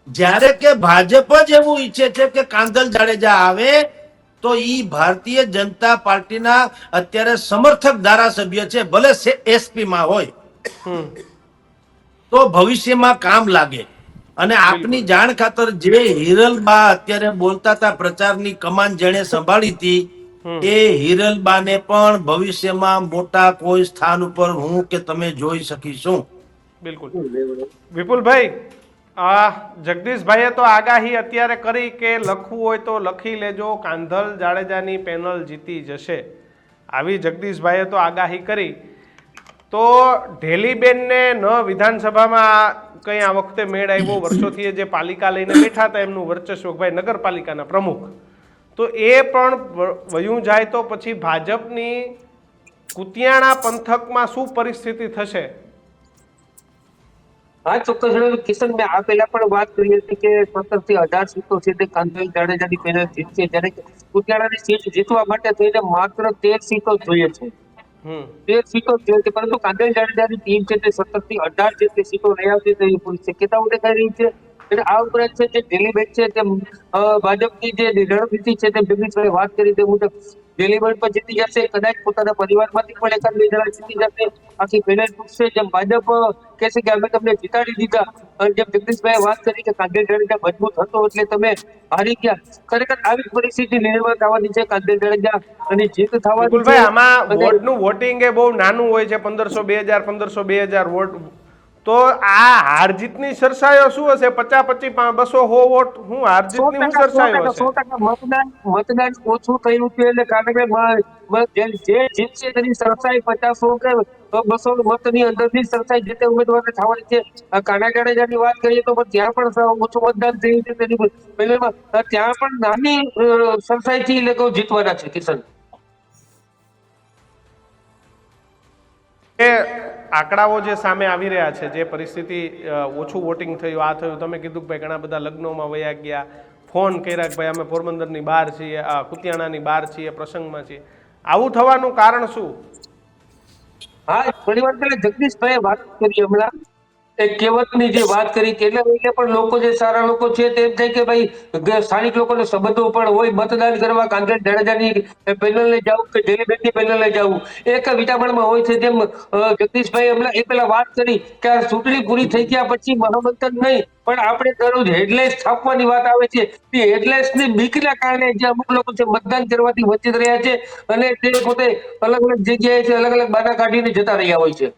જ્યારે કે ભાજપ જ એવું ઈચ્છે છે કે કાંધલ જાડેજા આવે તો ઈ ભારતીય જનતા પાર્ટીના અત્યારે સમર્થક ધારાસભ્ય છે, ભલે એસપી માં હોય હમ તો ભવિષ્યમાં કામ લાગે. અને આપની જાણ ખાતર જે હિરલબા અત્યારે બોલતા હતા, પ્રચારની કમાન જેણે સંભાળી હતી, એ હિરલબાને પણ ભવિષ્યમાં મોટા કોઈ સ્થાન ઉપર હું કે તમે જોઈ શકીશું. બિલકુલ વિપુલભાઈ, આ જગદીશભાઈએ તો આગાહી અત્યારે કરી કે લખવું હોય તો લખી લેજો, કાંધલ જાડેજાની પેનલ જીતી જશે. આવી જગદીશભાઈએ તો આગાહી કરી. તો ઢેલીબેનને ન વિધાનસભામાં કંઈ આ વખતે મેળ આવ્યો, વર્ષોથી જે પાલિકા લઈને બેઠા હતા એમનું વર્ચસ્વ, ભાઈ નગરપાલિકાના પ્રમુખ, તો એ પણ વયું જાય તો પછી ભાજપની કુતિયાણા પંથકમાં શું પરિસ્થિતિ થશે? હા ચોક્કસ કિશન, મેં આ પહેલા પણ વાત કરી હતી કે 17 થી 18 સીટો છે તે કાંધલ જાડેજાની પેનલ જીતશે, જ્યારે કુતિયાણાની સીટ જીતવા માટે થઈને માત્ર 13 સીટો જોઈએ છે. 13 સીટો જોઈએ છે, પરંતુ કાંધલ જાડેજાની ટીમ છે તે 17 થી 18 જેટલી સીટો લઈ આવશે તેવી પૂરી શક્યતાઓ દેખાઈ રહી છે. અને આ ઉપરાંત છે જે ઢેલીબેન છે તે ભાજપની જે રણનીતિ છે તે જગદીશભાઈ વાત કરી તે મુજબ ઢેલીબેન પણ જીતી જશે, કદાચ પોતાના પરિવારમાંથી પણ એકાદ 2 જણા જીતી જશે. આખી પેનલ તૂટશે. જેમ ભાજપ કહેશે કે અમે તમને જીતાડી દીધા, અને જેમ જગદીશભાઈ વાત કરી કે કાંધલ જાડેજા મજબૂત હતો એટલે તમે હારી ગયા, ખરેખર આવી પરિસ્થિતિ નિર્માણ થવાની છે. કાંધલ જાડેજા અને જીત થવાની છે. વિપુલભાઈ, આમાં વોટનું વોટિંગ એ બહુ નાનું હોય છે, 1500 2000 1500 2000 વોટ. તો આ હાર જીતની સરસાયો શું હશે? 50 25 200 વોટ હું હાર જીતની હું સરસાયો હશે? 100% મતદાન ઓછું થયું છે એટલે કારણ જે જીતશે તેની સરસાઈ 50 કે 200 મતની અંદરની સરસાઈ જે તે ઉમેદવારને થવાની છે. કાના જાડેજાની વાત કરીએ તો ત્યાં પણ ઓછું મતદાન થયું છે તેની પેનલમાં, ત્યાં પણ નાની સરસાઈથી લોકો જીતવાના છે. કિશન, એ આંકડાઓ જે સામે આવી રહ્યા છે, જે પરિસ્થિતિ ઓછું વોટિંગ થયું, આ થયું, તમે કીધું કે ભાઈ ઘણા બધા લગ્નોમાં વયા ગયા, ફોન કર્યા કે ભાઈ અમે પોરબંદરની બહાર છીએ, આ કુતિયાણાની બહાર છીએ, પ્રસંગમાં છીએ, આવું થવાનું કારણ શું? હા, થોડી વાર પહેલા જગદીશભાઈએ વાત કરી, હમણાં એક કહેવતની જે વાત કરી કે એટલે પણ લોકો જે સારા લોકો છે તેમ થાય કે ભાઈ સ્થાનિક લોકોને સંબંધો પણ હોય, મતદાન કરવા કાંધલ જાડેજાની પેનલને જવું કે ઢેલીબેનની પેનલને જવું એક વિટામણમાં હોય છે. જેમ જગદીશભાઈ હમણાં એ પેલા વાત કરી કે આ ચૂંટણી પૂરી થઈ ગયા પછી મહામંથન નહીં, પણ આપણે દરરોજ હેડલાઇન્સ છાપવાની વાત આવે છે. તે હેડલાઇન્સની બીકના કારણે જે અમુક લોકો છે મતદાન કરવાથી વંચિત રહ્યા છે, અને તે પોતે અલગ અલગ જગ્યાએ છે અલગ અલગ બાના કાઢીને જતા રહ્યા હોય છે.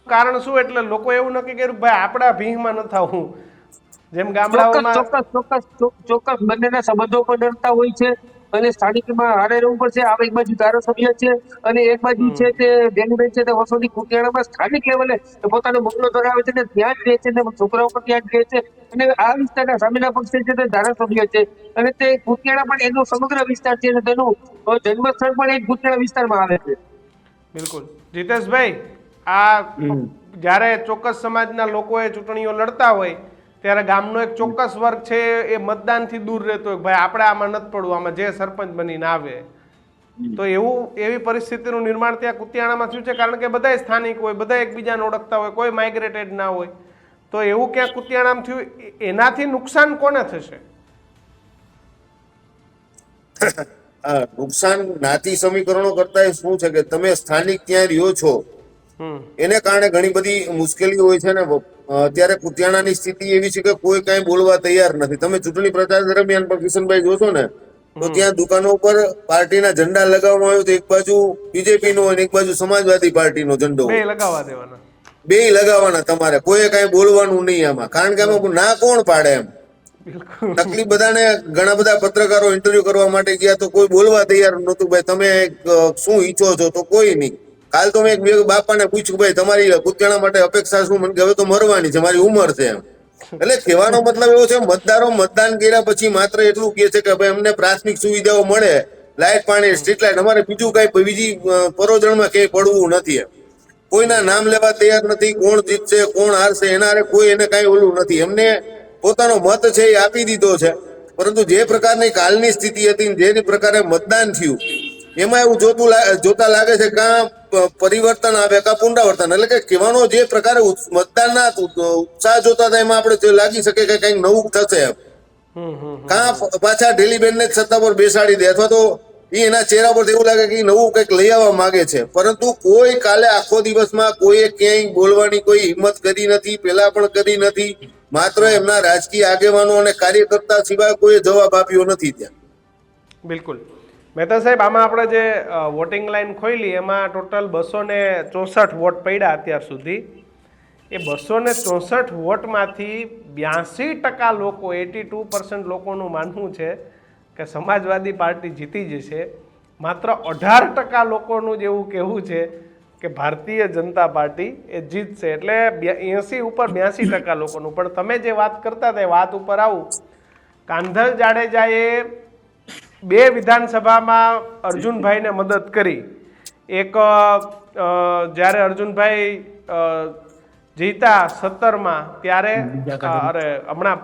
કારણ શું? એટલે લોકો એવું નક્કી કર્યું ભાઈ આપણા ભીંગમાં ન થવું, જેમ ચોક્કસ ગામડાઓમાં. ચોક્કસ ચોક્કસ ચોક્કસ બંનેના સંબંધો પણ ડરતા હોય છે, અને સ્થાનિકમાં હારે રહેવું પડશે. આ એક બાજુ ધારાસભ્ય છે અને એક બાજુ છે તે ઢેલીબેન છે તે વર્ષોથી કુતિયાણામાં સ્થાનિક લેવલે પોતાનો બંગલો ધરાવે છે ને ત્યાં જ રહે છે, ને છોકરાઓ પણ ત્યાં જ રહે છે, અને આ વિસ્તારના સામેના પક્ષે છે તે ધારાસભ્ય છે, અને તે કુતિયાણા પણ એનો સમગ્ર વિસ્તાર છે, અને તેનું જન્મસ્થળ પણ એક કુતિયાણા વિસ્તારમાં આવે છે. બિલકુલ. જીતેશભાઈ, આ જ્યારે ચોક્કસ સમાજના લોકોએ ચૂંટણીઓ લડતા હોય ત્યારે ગામનો એક ચોક્કસ વર્ગ છે એ મતદાનથી દૂર રહેતો હોય, ભાઈ આપણે આમાં નથી પડવું, આમાં જે સરપંચ બનીને આવે. તો એવી પરિસ્થિતિનું નિર્માણ ત્યાં કુતિયાણામાં થયું છે, કારણ કે બધાય સ્થાનિક હોય, બધા એકબીજાને ઓળખતા હોય, કોઈ માઇગ્રેટેડ ના હોય. તો એવું ક્યાં કુતિયાણામાં થયું, એનાથી નુકસાન કોને થશે? નુકસાન જ્ઞાતિ સમીકરણો કરતા શું છે કે તમે સ્થાનિક ત્યાં રહ્યો છો એને કારણે ઘણી બધી મુશ્કેલી હોય છે ને. અત્યારે કુતિયાણાની સ્થિતિ એવી છે કે કોઈ કઈ બોલવા તૈયાર નથી. તમે ચૂંટણી પ્રચાર દરમિયાન પણ કિશનભાઈ જોશો ને તો ત્યાં દુકાનો ઉપર પાર્ટીના ઝંડા લગાવવામાં આવ્યો તો એક બાજુ બીજેપી નો અને એક બાજુ સમાજવાદી પાર્ટીનો ઝંડો, બે લગાવવા દેવાના, બે લગાવવાના. તમારે કોઈ કઈ બોલવાનું નહીં આમાં, કારણ કે આમાં ના કોણ પાડે એમ. તકલીફ બધાને. ઘણા બધા પત્રકારો ઇન્ટરવ્યુ કરવા માટે ગયા તો કોઈ બોલવા તૈયાર નહોતું. ભાઈ તમે શું ઈચ્છો છો? તો કોઈ નહીં. કાલ તો મેં એક બાપાને પૂછ્યું, ભાઈ તમારી કુતિયાણા માટે અપેક્ષા શું? મને હવે તો મરવાની છે, મારી ઉંમર છે એમ. એટલે કહેવાનો મતલબ એવો છે, મતદારો મતદાન કર્યા પછી માત્ર એટલું કહે છે કે ભાઈ અમને પ્રાથમિક સુવિધાઓ મળે, લાઇટ, પાણી, સ્ટ્રીટ લાઇટ, અમારે બીજું કઈ બીજી પરોજણમાં ક્યાંય પડવું નથી એમ. કોઈના નામ લેવા તૈયાર નથી. કોણ જીતશે કોણ હારશે એના કોઈ એને કઈ ઓલું નથી. એમને પોતાનો મત છે એ આપી દીધો છે. પરંતુ જે પ્રકારની કાલની સ્થિતિ હતી, જે પ્રકારે મતદાન થયું, એમાં એવું જોતા લાગે છે કાં પરિવર્તન આવે કાં પુનરાવર્તન. એટલે કે કહેવાનો જે પ્રકારે મતદાનના ઉત્સાહ જોતા હતા એમાં આપણે લાગી શકે કે કંઈક નવું થશે એમ. કાં પાછા ઢેલીબેનને જ સત્તા પર બેસાડી દે, અથવા તો એના ચહેરા પર એવું લાગે કે નવું કંઈક લઈ આવવા માંગે છે. પરંતુ કોઈ કાલે આખો દિવસમાં કોઈએ ક્યાંય બોલવાની કોઈ હિંમત કરી નથી, પેલા પણ કરી નથી. માત્ર એમના રાજકીય આગેવાનો અને કાર્યકર્તા સિવાય કોઈ જવાબ આપ્યો નથી ત્યાં. બિલકુલ. મહેતા સાહેબ, આમાં આપણે જે વોટિંગ લાઈન ખોલી એમાં ટોટલ 264 વોટ પડ્યા અત્યાર સુધી. એ 264 વોટમાંથી 82% લોકો, 82% લોકોનું માનવું છે કે સમાજવાદી પાર્ટી જીતી જશે. માત્ર 18% લોકોનું જ એવું કહેવું છે કે ભારતીય જનતા પાર્ટી એ જીતશે. એટલે 80 ઉપર 82% લોકોનું. પણ તમે જે વાત કરતા હતા એ વાત ઉપર આવું. કાંધલ જાડેજાએ 2 વિધાનસભામાં અર્જુનભાઈને મદદ કરી. એક જ્યારે અર્જુનભાઈ જીતા 17માં ત્યારે, હમણાં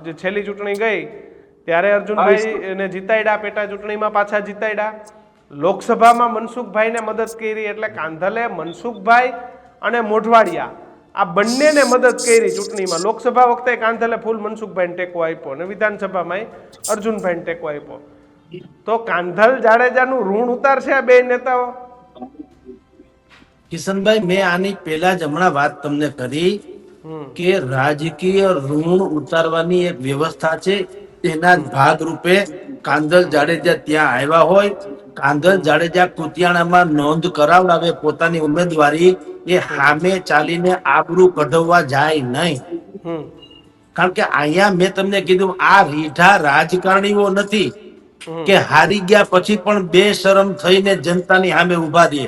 જે છેલ્લી ચૂંટણી ગઈ ત્યારે અર્જુનભાઈ એને જીતાડ્યા, પેટા ચૂંટણીમાં પાછા જીતાડ્યા. લોકસભામાં મનસુખભાઈને મદદ કરી. એટલે કાંધલે મનસુખભાઈ અને મોઢવાડિયા આ બંનેને મદદ કરી ચૂંટણીમાં. લોકસભા વખતે કાંધલે ફૂલ મનસુખભાઈને ટેકો આપ્યો અને વિધાનસભામાં અર્જુનભાઈને ટેકો આપ્યો. તો કાંધલ જાડેજાનું ઋણ ઉતારશે આ બે નેતાઓ? કિશનભાઈ, મેં આની પહેલા જ હમણાં વાત તમને કરી કે રાજકીય ઋણ ઉતારવાની એક વ્યવસ્થા છે. તેના જ ભાગરૂપે કાંધલ જાડેજા ત્યાં આવ્યા હોય. કાંધલ જાડેજા કુતિયાણામાં નોંધ કરાવડાવે પોતાની ઉમેદવારી, એ સામે ચાલીને આબરૂ કઢાવવા જાય નહીં. કારણ કે અહીંયા મેં તમને કીધું, આ રીઢા રાજકારણીઓ નથી કે હારી ગયા પછી પણ બેશરમ થઈને જનતાની સામે ઉભા રહે.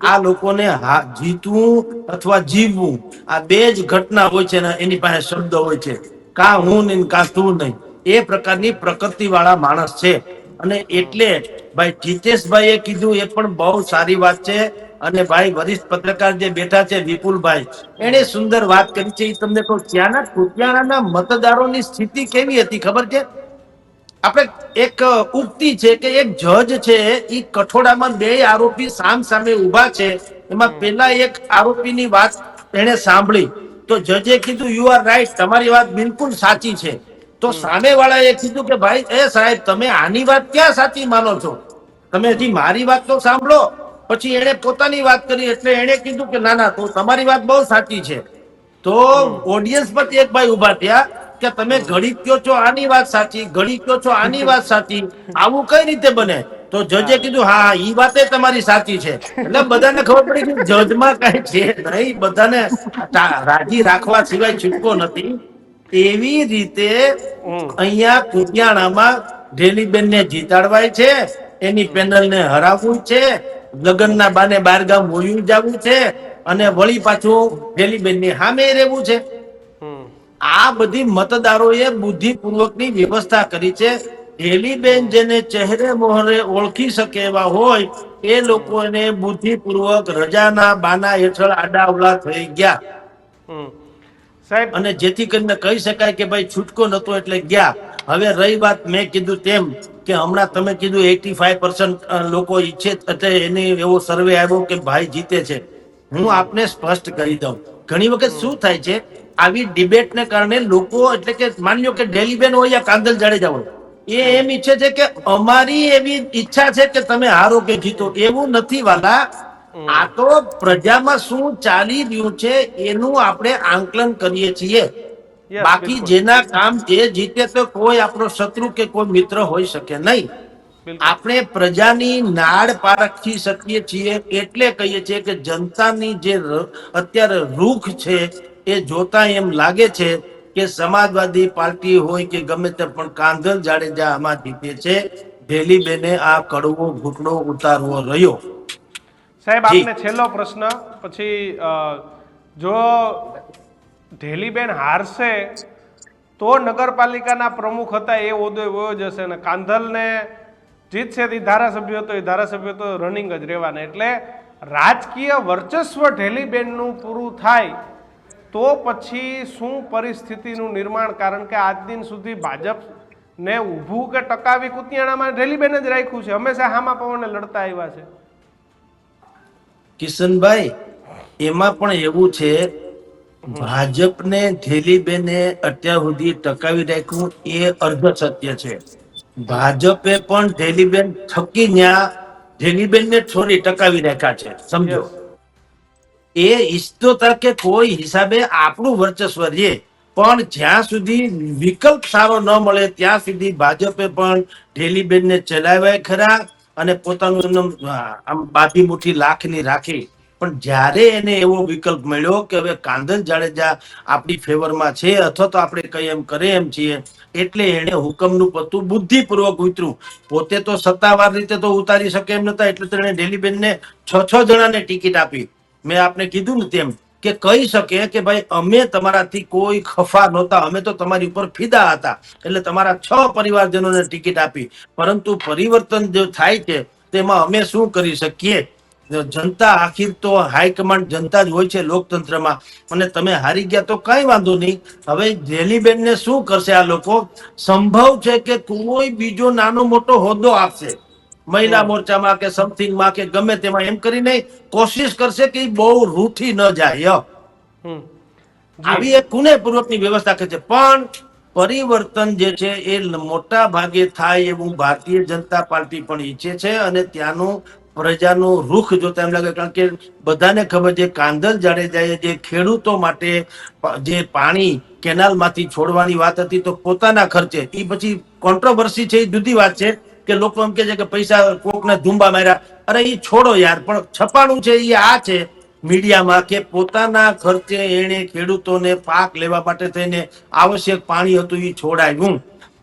આ લોકોને જીતવું અથવા જીવવું આ બે જ ઘટના હોય છે ને એની પાસે શબ્દ હોય છે, કા હું નહીં કા તું નહીં. એ પ્રકારની પ્રકૃતિ વાળા માણસ છે. અને એટલે ભાઈ જીતેશભાઈ એ કીધું એ પણ બહુ સારી વાત છે. અને ભાઈ વરિષ્ઠ પત્રકાર જે બેઠા છે વિપુલભાઈ, એને સુંદર વાત કરી છે. એ તમને કહું, ત્યાંના કુતિયાણાના મતદારોની સ્થિતિ કેવી હતી ખબર છે? આપણે એક ઉક્તિ છે કે એક જજ છે, એ કઠોળામાં 2 આરોપી સામે ઉભા છે. એમાં પેલા એક આરોપીની વાત એને સાંભળી તો જજે કીધું, યુ આર રાઈટ, તમારી વાત બિલકુલ સાચી છે. તો સામે વાળાએ કીધું કે ભાઈ એ સાહેબ, તમે આની વાત ક્યાં સાચી માનો છો? તમે હજી મારી વાત તો સાંભળો. પછી એને પોતાની વાત કરી એટલે એને કીધું કે ના ના, તો તમારી વાત બહુ સાચી છે. તો ઓડિયન્સ પર એક ભાઈ ઉભા થયા કે તમે ઘડી કયો છો આની વાત સાચી, ઘડી કયો છો આની વાત સાચી, આવું કઈ રીતે બને? તો જજે કીધું હા, ઈ વાતે તમારી સાચી છે. એટલે બધાને ખબર પડી કે જજમાં કઈ છે નહીં, બધાને રાજી રાખવા સિવાય છૂટકો નથી. એવી રીતે અહીંયા કુતિયાણામાં ઢેલીબેનને જીતાડવાય છે, એની પેનલને હરાવવું છે, લગ્નના બાને 12 ગામ વયું જવું છે, અને વળી પાછું ઢેલીબેનની સામે રહેવું છે. આ બધી મતદારોએ બુદ્ધિપૂર્વકની વ્યવસ્થા કરી છે. ઢેલીબેન જેને ચહેરે મોહરે ઓળખી શકે એવા હોય એ લોકોને બુદ્ધિપૂર્વક રજાના બાના હેઠળ આડાઅવળા થઈ ગયા, હમ. સાહેબ અને જેથી કરીને કહી શકાય કે ભાઈ છૂટકો નતો એટલે ગયા. હવે રહી વાત મેં કીધું તેમ કે હમણાં તમે કીધું 85% લોકો ઈચ્છે એટલે એને એવો સર્વે આવ્યો કે ભાઈ જીતે છે. હું આપને સ્પષ્ટ કરી દઉં, ઘણી વખત શું થાય છે આવી ડિબેટને કારણે લોકો, એટલે કે માની લો કે ઢેલીબેન હોય યા કાંદલ જાડેજા હોય, એ એમ ઈચ્છે છે કે અમારી એવી ઈચ્છા છે કે તમે હારો કે જીતો. એવું નથી વાલા, આ તો પ્રજામાં શું ચાલી રહ્યું છે એનું આપણે આંકલન કરીએ છીએ. Yes, બાકી બિલકુલ. જેના કામ જે જીતે તો કોઈ આપણો શત્રુ કે કોઈ મિત્ર હોઈ શકે નહીં. બિલકુલ. આપણે પ્રજાની નાડ પારખી શકીએ છીએ, એટલે કહીએ છીએ કે જનતાની જે અત્યારે રૂખ છે એ જોતા એમ લાગે છે કે સમાજવાદી પાર્ટી હોય કે ગમે તે, પણ કાંધલ જાડેજા આમાં જીતે છે. ઢેલીબેને આ કડવો ઘૂંટડો ઉતારવો રહ્યો. સાહેબ જી. આપને છેલ્લો પ્રશ્ન, પછી જો ઢેલીબેન હારશે તો નગરપાલિકાના પ્રમુખ હતા એ હોદ્દો વયો જશે, અને કાંધલને જીતશે તે ધારાસભ્ય હતો, એ ધારાસભ્ય તો રનિંગ જ રહેવાના. એટલે રાજકીય વર્ચસ્વ ઢેલીબેનનું પૂરું થાય તો પછી શું પરિસ્થિતિનું નિર્માણ? કારણ કે આજ દિન સુધી ભાજપને ઊભું કે ટકાવી કુતિયાણામાં ઢેલીબેન જ રાખ્યું છે, હંમેશા હામા પવને લડતા આવ્યા છે. કિશનભાઈ, એમાં પણ એવું છે, ભાજપને ઢેલીબેને અત્યાર સુધી ટકાવી રાખ્યું એ અર્ધ સત્ય છે. ભાજપે પણ ઢેલીબેન થકી ન્યા ઢેલીબેનને છોડી ટકાવી રાખ્યા છે, સમજો. Yes. એ ઈચ્છતો કે કોઈ હિસાબે આપણું વર્ચસ્વ રહે, પણ જ્યાં સુધી વિકલ્પ સારો ન મળે ત્યાં સુધી ભાજપે પણ ઢેલીબેનને ચલાવ્યા ખરા, અને પોતાનું એમનું આમ બાધી મુઠ્ઠી લાખની રાખી. પણ જ્યારે એને એવો વિકલ્પ મળ્યો કે હવે કાંધલ જાડેજા આપણી ફેવરમાં છે, અથવા તો આપણે કઈ એમ કરે એમ છીએ, એટલે એને હુકમનું પત્તું બુદ્ધિપૂર્વક ઉતર્યું. પોતે તો સત્તાવાર રીતે તો ઉતારી શકે એમ નતા, એટલે તો એને ઢેલીબેનને 6 જણાને ટિકિટ આપી. મેં આપને કીધું ને તેમ કે કહી શકે કે ભાઈ અમે તમારાથી કોઈ ખફા નહોતા, અમે તો તમારી ઉપર ફિદા હતા, એટલે તમારા 6 પરિવારજનોને ટિકિટ આપી. પરંતુ પરિવર્તન જે થાય છે તેમાં અમે શું કરી શકીએ? જનતા આખીર તો હાઈકમાન્ડ જનતા જ હોય છે લોકતંત્રમાં, અને તમે હારી ગયા તો કઈ વાંધો નહીં. હવે ઢેલીબેનને શું કરશે આ લોકો? સંભવ છે કે કોઈ બીજો નાનો મોટો હોદ્દો આપશે, મહિલા મોરચામાં કે સમથિંગમાં કે ગમે તેમાં, એમ કરીને કોશિશ કરશે કે ઈ બહુ રૂઠી ન જાય. હમ. આવી એક કુનેપૂર્વકની વ્યવસ્થા કરે છે. પણ પરિવર્તન જે છે એ મોટા ભાગે થાય એવું ભારતીય જનતા પાર્ટી પણ ઈચ્છે છે, અને ત્યાંનું પ્રજાનું રૂખ જોતા એમ લાગે, કારણ કે બધાને ખબર છે કાંધલ જાડેજાએ જે ખેડૂતો માટે જે પાણી કેનાલમાંથી છોડવાની વાત હતી તો પોતાના ખર્ચે, એ પછી કોન્ટ્રોવર્સી છે એ જુદી વાત છે કે લોકો એમ કે છે કે પૈસા કોકને ધુંબા માર્યા. અરે એ છોડો યાર, પણ છપાણું છે એ આ છે મીડિયામાં કે પોતાના ખર્ચે એને ખેડૂતોને પાક લેવા માટે થઈને આવશ્યક પાણી હતું એ છોડાવ્યું.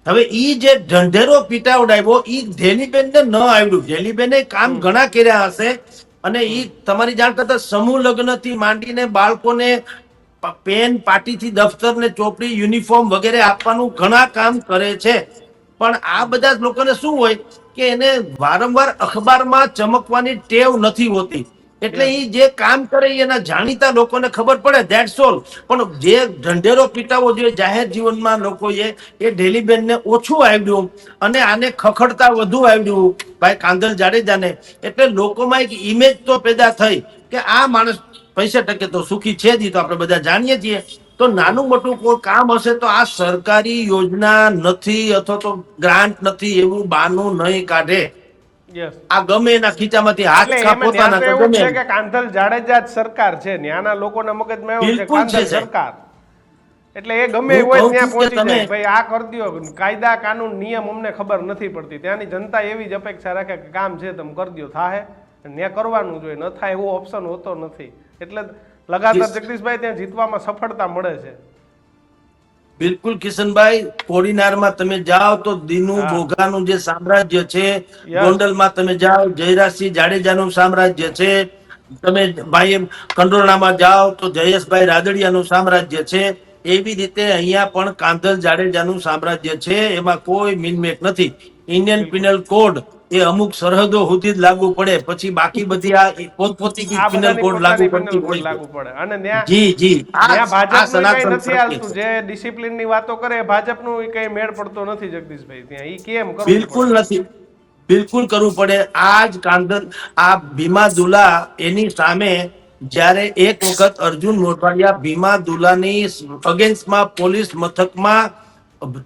હવે ઈ જે ઢંઢેરો પીટાવડાવ્યો ઈ ઢેલીબેનને ન આવડ્યું. ઢેલીબેને કામ ઘણા કર્યા હશે, અને ઈ તમારી જાણ કરતા સમૂહ લગ્ન થી માંડીને બાળકોને પેન, પાટીથી દફતર ને ચોપડી, યુનિફોર્મ વગેરે આપવાનું ઘણા કામ કરે છે. પણ આ બધા જ લોકોને શું હોય કે એને વારંવાર અખબારમાં ચમકવાની ટેવ નથી હોતી, એટલે એ જે કામ કરે એના જાણીતા લોકોને ખબર પડે, ધેટ્સ ઓલ. પણ જે ઢંઢેરો પીટાવો જોઈએ જાહેર જીવનમાં લોકોએ, એ ઢેલીબેનને ઓછું આવડ્યું, અને આને ખખડતા વધુ આવડ્યું ભાઈ કાંધલ જાડેજાને. એટલે લોકોમાં એક ઇમેજ તો પેદા થઈ કે આ માણસ પૈસા ટકે તો સુખી છે જ, તો આપણે બધા જાણીએ છીએ. તો નાનું મોટું કોઈ કામ હશે તો આ સરકારી યોજના નથી અથવા તો ગ્રાન્ટ નથી એવું બાનું નહીં કાઢે. Yes. આ ગમે એના ખીચામાંથી હાથ એટલે કા એમાં પોતાના ન્યા તો તો એવું ગમે છે એમ. કે કાંધલ જાડેજા જ સરકાર છે, ન્યાના લોકોના મગજમાં એવું છે બિલકુલ કાંધલ છે, સાહેબ. સરકાર, એટલે એ ગમે હું હોય કહું ત્યાં છું કે પહોંચી જાય, તમે- ભાઈ આ કરી દ્યો, કાયદા કાનૂન નિયમ અમને ખબર નથી પડતી. ત્યાંની જનતા એવી જ અપેક્ષા રાખે કે કામ છે તમે કરી દ્યો, થાય ત્યાં કરવાનું જોઈએ, ન થાય એવો ઓપ્શન હોતો નથી. એટલે લગાતાર Yes. જગદીશભાઈ ત્યાં જીતવામાં સફળતા મળે છે. બિલકુલ કિશનભાઈ, કોડીનારમાં તમે જાઓ તો દીનુ હા. બોઘાનું જે સામ્રાજ્ય છે, Yes. ગોંડલમાં તમે જાઓ જયરાજસિંહ જાડેજાનું સામ્રાજ્ય છે, તમે ભાઈ એમ કંડોરણામાં જાઓ તો જયેશભાઈ રાદડિયાનું સામ્રાજ્ય છે. એવી રીતે અહીંયા પણ કાંધલ જાડેજાનું સામ્રાજ્ય છે, એમાં કોઈ મિનમેક નથી. ઇન્ડિયન પિનલ કોડ એ અમુક સરહદો સુધી જ લાગુ પડે, પછી બાકી બધી આ પોતપોતી આ પિનલ બધાની કોડ લાગુ પોતાની પડતી penal code હોય લાગુ છે. પડે અને ત્યાં જી જી ત્યાં આ ભાજપનું કઈ સનાતન નથી સત્ય હાલતું. છે. જે ડિસિપ્લિન ની વાતો કરે એ ભાજપનું કઈ મેળ પડતો નથી જગદીશભાઈ. ત્યાં ઈ કેમ કરવું બિલકુલ પડે? નથી, બિલકુલ કરવું પડે. આ જ કાંધલ આ ભીમા દુલા એની સામે જ્યારે એક વખત અર્જુન મોઢવાડિયા ભીમા દુલાની અગેન્સ્ટમાં પોલીસ મથકમાં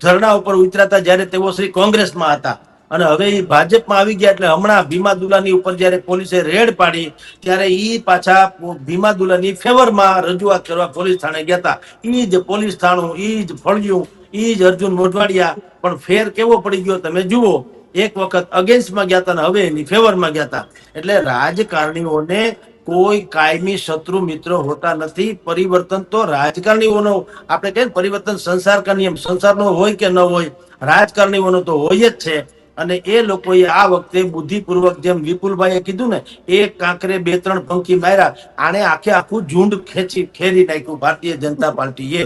ધરણા ઉપર ઉતર્યા જ્યારે તેઓ શ્રી કોંગ્રેસમાં હતા અને હવે એ ભાજપમાં આવી ગયા, એટલે હમણાં ભીમા દુલાની ઉપર જ્યારે પોલીસે રેડ પાડી ત્યારે ઈ પાછા ભીમા દુલાની ફેવરમાં રજૂઆત કરવા પોલીસ થાણે ગયા હતા. ઈ જ પોલીસ થાણું, ઈ જ ફળિયું, ઈ જ અર્જુન મોઢવાડિયા. પણ ફેર કેવો પડી ગયો તમે જુઓ. એક વખત અગેન્સ્ટમાં ગયા હતા ને હવે એની ફેવરમાં ગયા હતા. એટલે રાજકારણીઓને કોઈ કાયમી શત્રુ મિત્ર હોતા નથી. પરિવર્તન તો રાજકારણીઓનો, આપણે કહીએ ને પરિવર્તન સંસાર કા નિયમ, સંસારનો હોય કે ન હોય, રાજકારણીઓનો તો હોય જ છે. અને એ લોકોએ આ વખતે બુદ્ધિપૂર્વક, જેમ વિપુલભાઈએ કીધું ને, એક કાંકરે 2-3 પંખી માર્યા, આને આખે આખું ઝુંડ ખેરી નાખ્યું ભારતીય જનતા પાર્ટીએ.